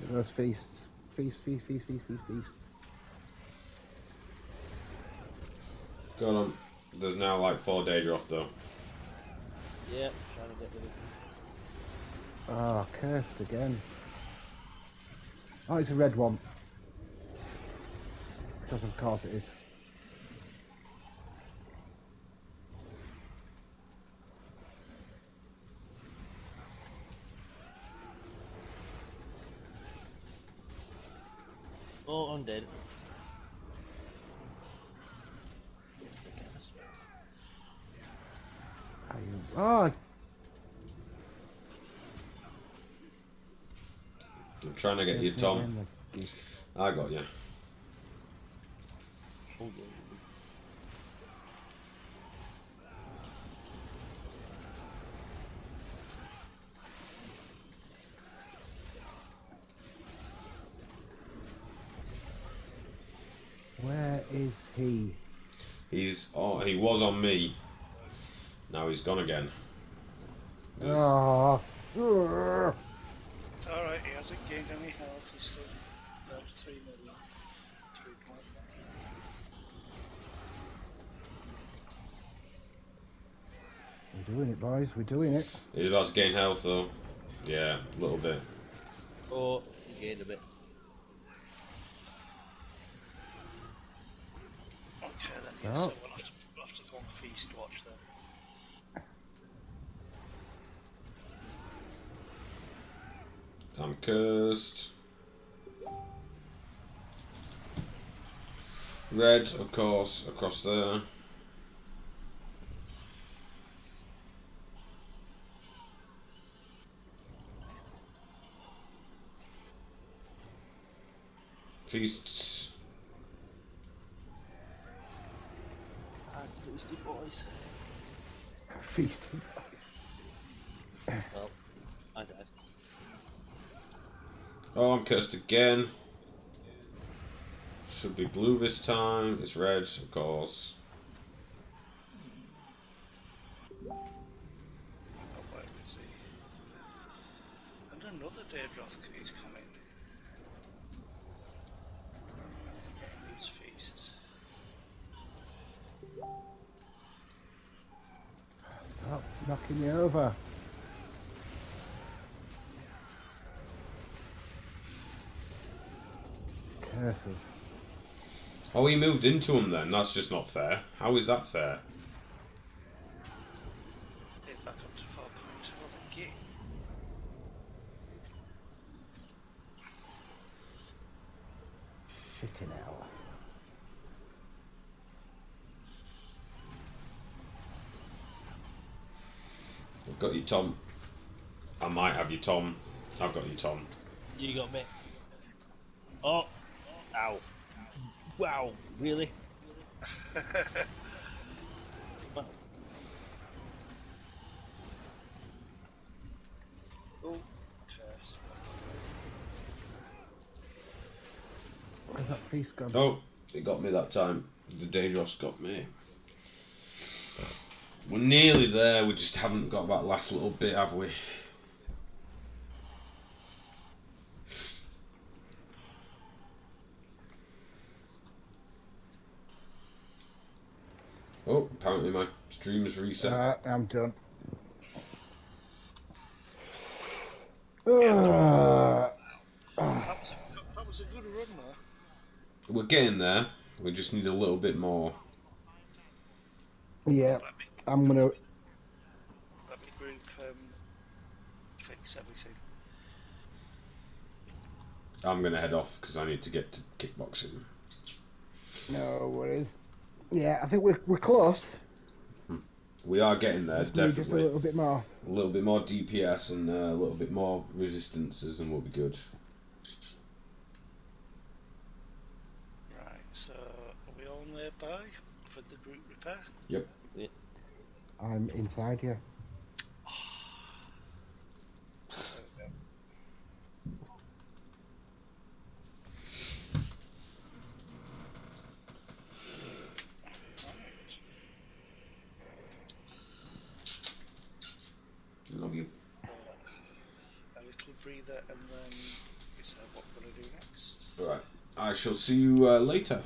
Look at those feasts. Feast, feast, feast, feast, feast, feast. Got on. There's now like 4 Daedra off though. Yeah, trying to get rid of him. Oh, cursed again. Oh, it's a red one. Because of course it is. Oh, I'm dead. Oh, I'm trying to get you, Tom. I got you. Oh, yeah. where is he? He was on me. Now he's gone again. There's- Oh. It's alright, he hasn't gained any health, he's still down to 3 million. 3.1. We're doing it, boys. We're doing it. He's about to gain health though. Yeah, a little bit. Oh, he gained a bit. Okay then, yeah, Oh. so we'll have to go on feast watch then. I'm cursed. Red, of course, across there. Feasts. That's tasty, boys. Feasting, boys. Well, I died. Oh, I'm cursed again. Should be blue this time. It's red, of course. Oh, where is he? And another Daedroth is coming. knocking you over. Curses. Oh, he moved into him then. That's just not fair. How is that fair? He's back up to 4 points for the game. Shitting hell. I've got you, Tom. I might have you, Tom. I've got you, Tom. You got me. Oh! Ow. Wow, really? Wow. Oh, first. Where's that feast gone? Oh, it got me that time. The Daedros got me. We're nearly there. We just haven't got that last little bit, have we? Oh, apparently my stream's reset. I'm done. That was a good run there. We're getting there. We just need a little bit more. Yeah, I'm gonna. Let me group fix everything. I'm gonna head off because I need to get to kickboxing. No worries. Yeah, I think we're close. We are getting there, Just need just a definitely. little bit more. A little bit more DPS and a little bit more resistances, and we'll be good. Right, so are we all nearby for the group repair? Yep. I'm inside here. Love you. A little breather and then decide what we're going to do next. Alright. I shall see you later.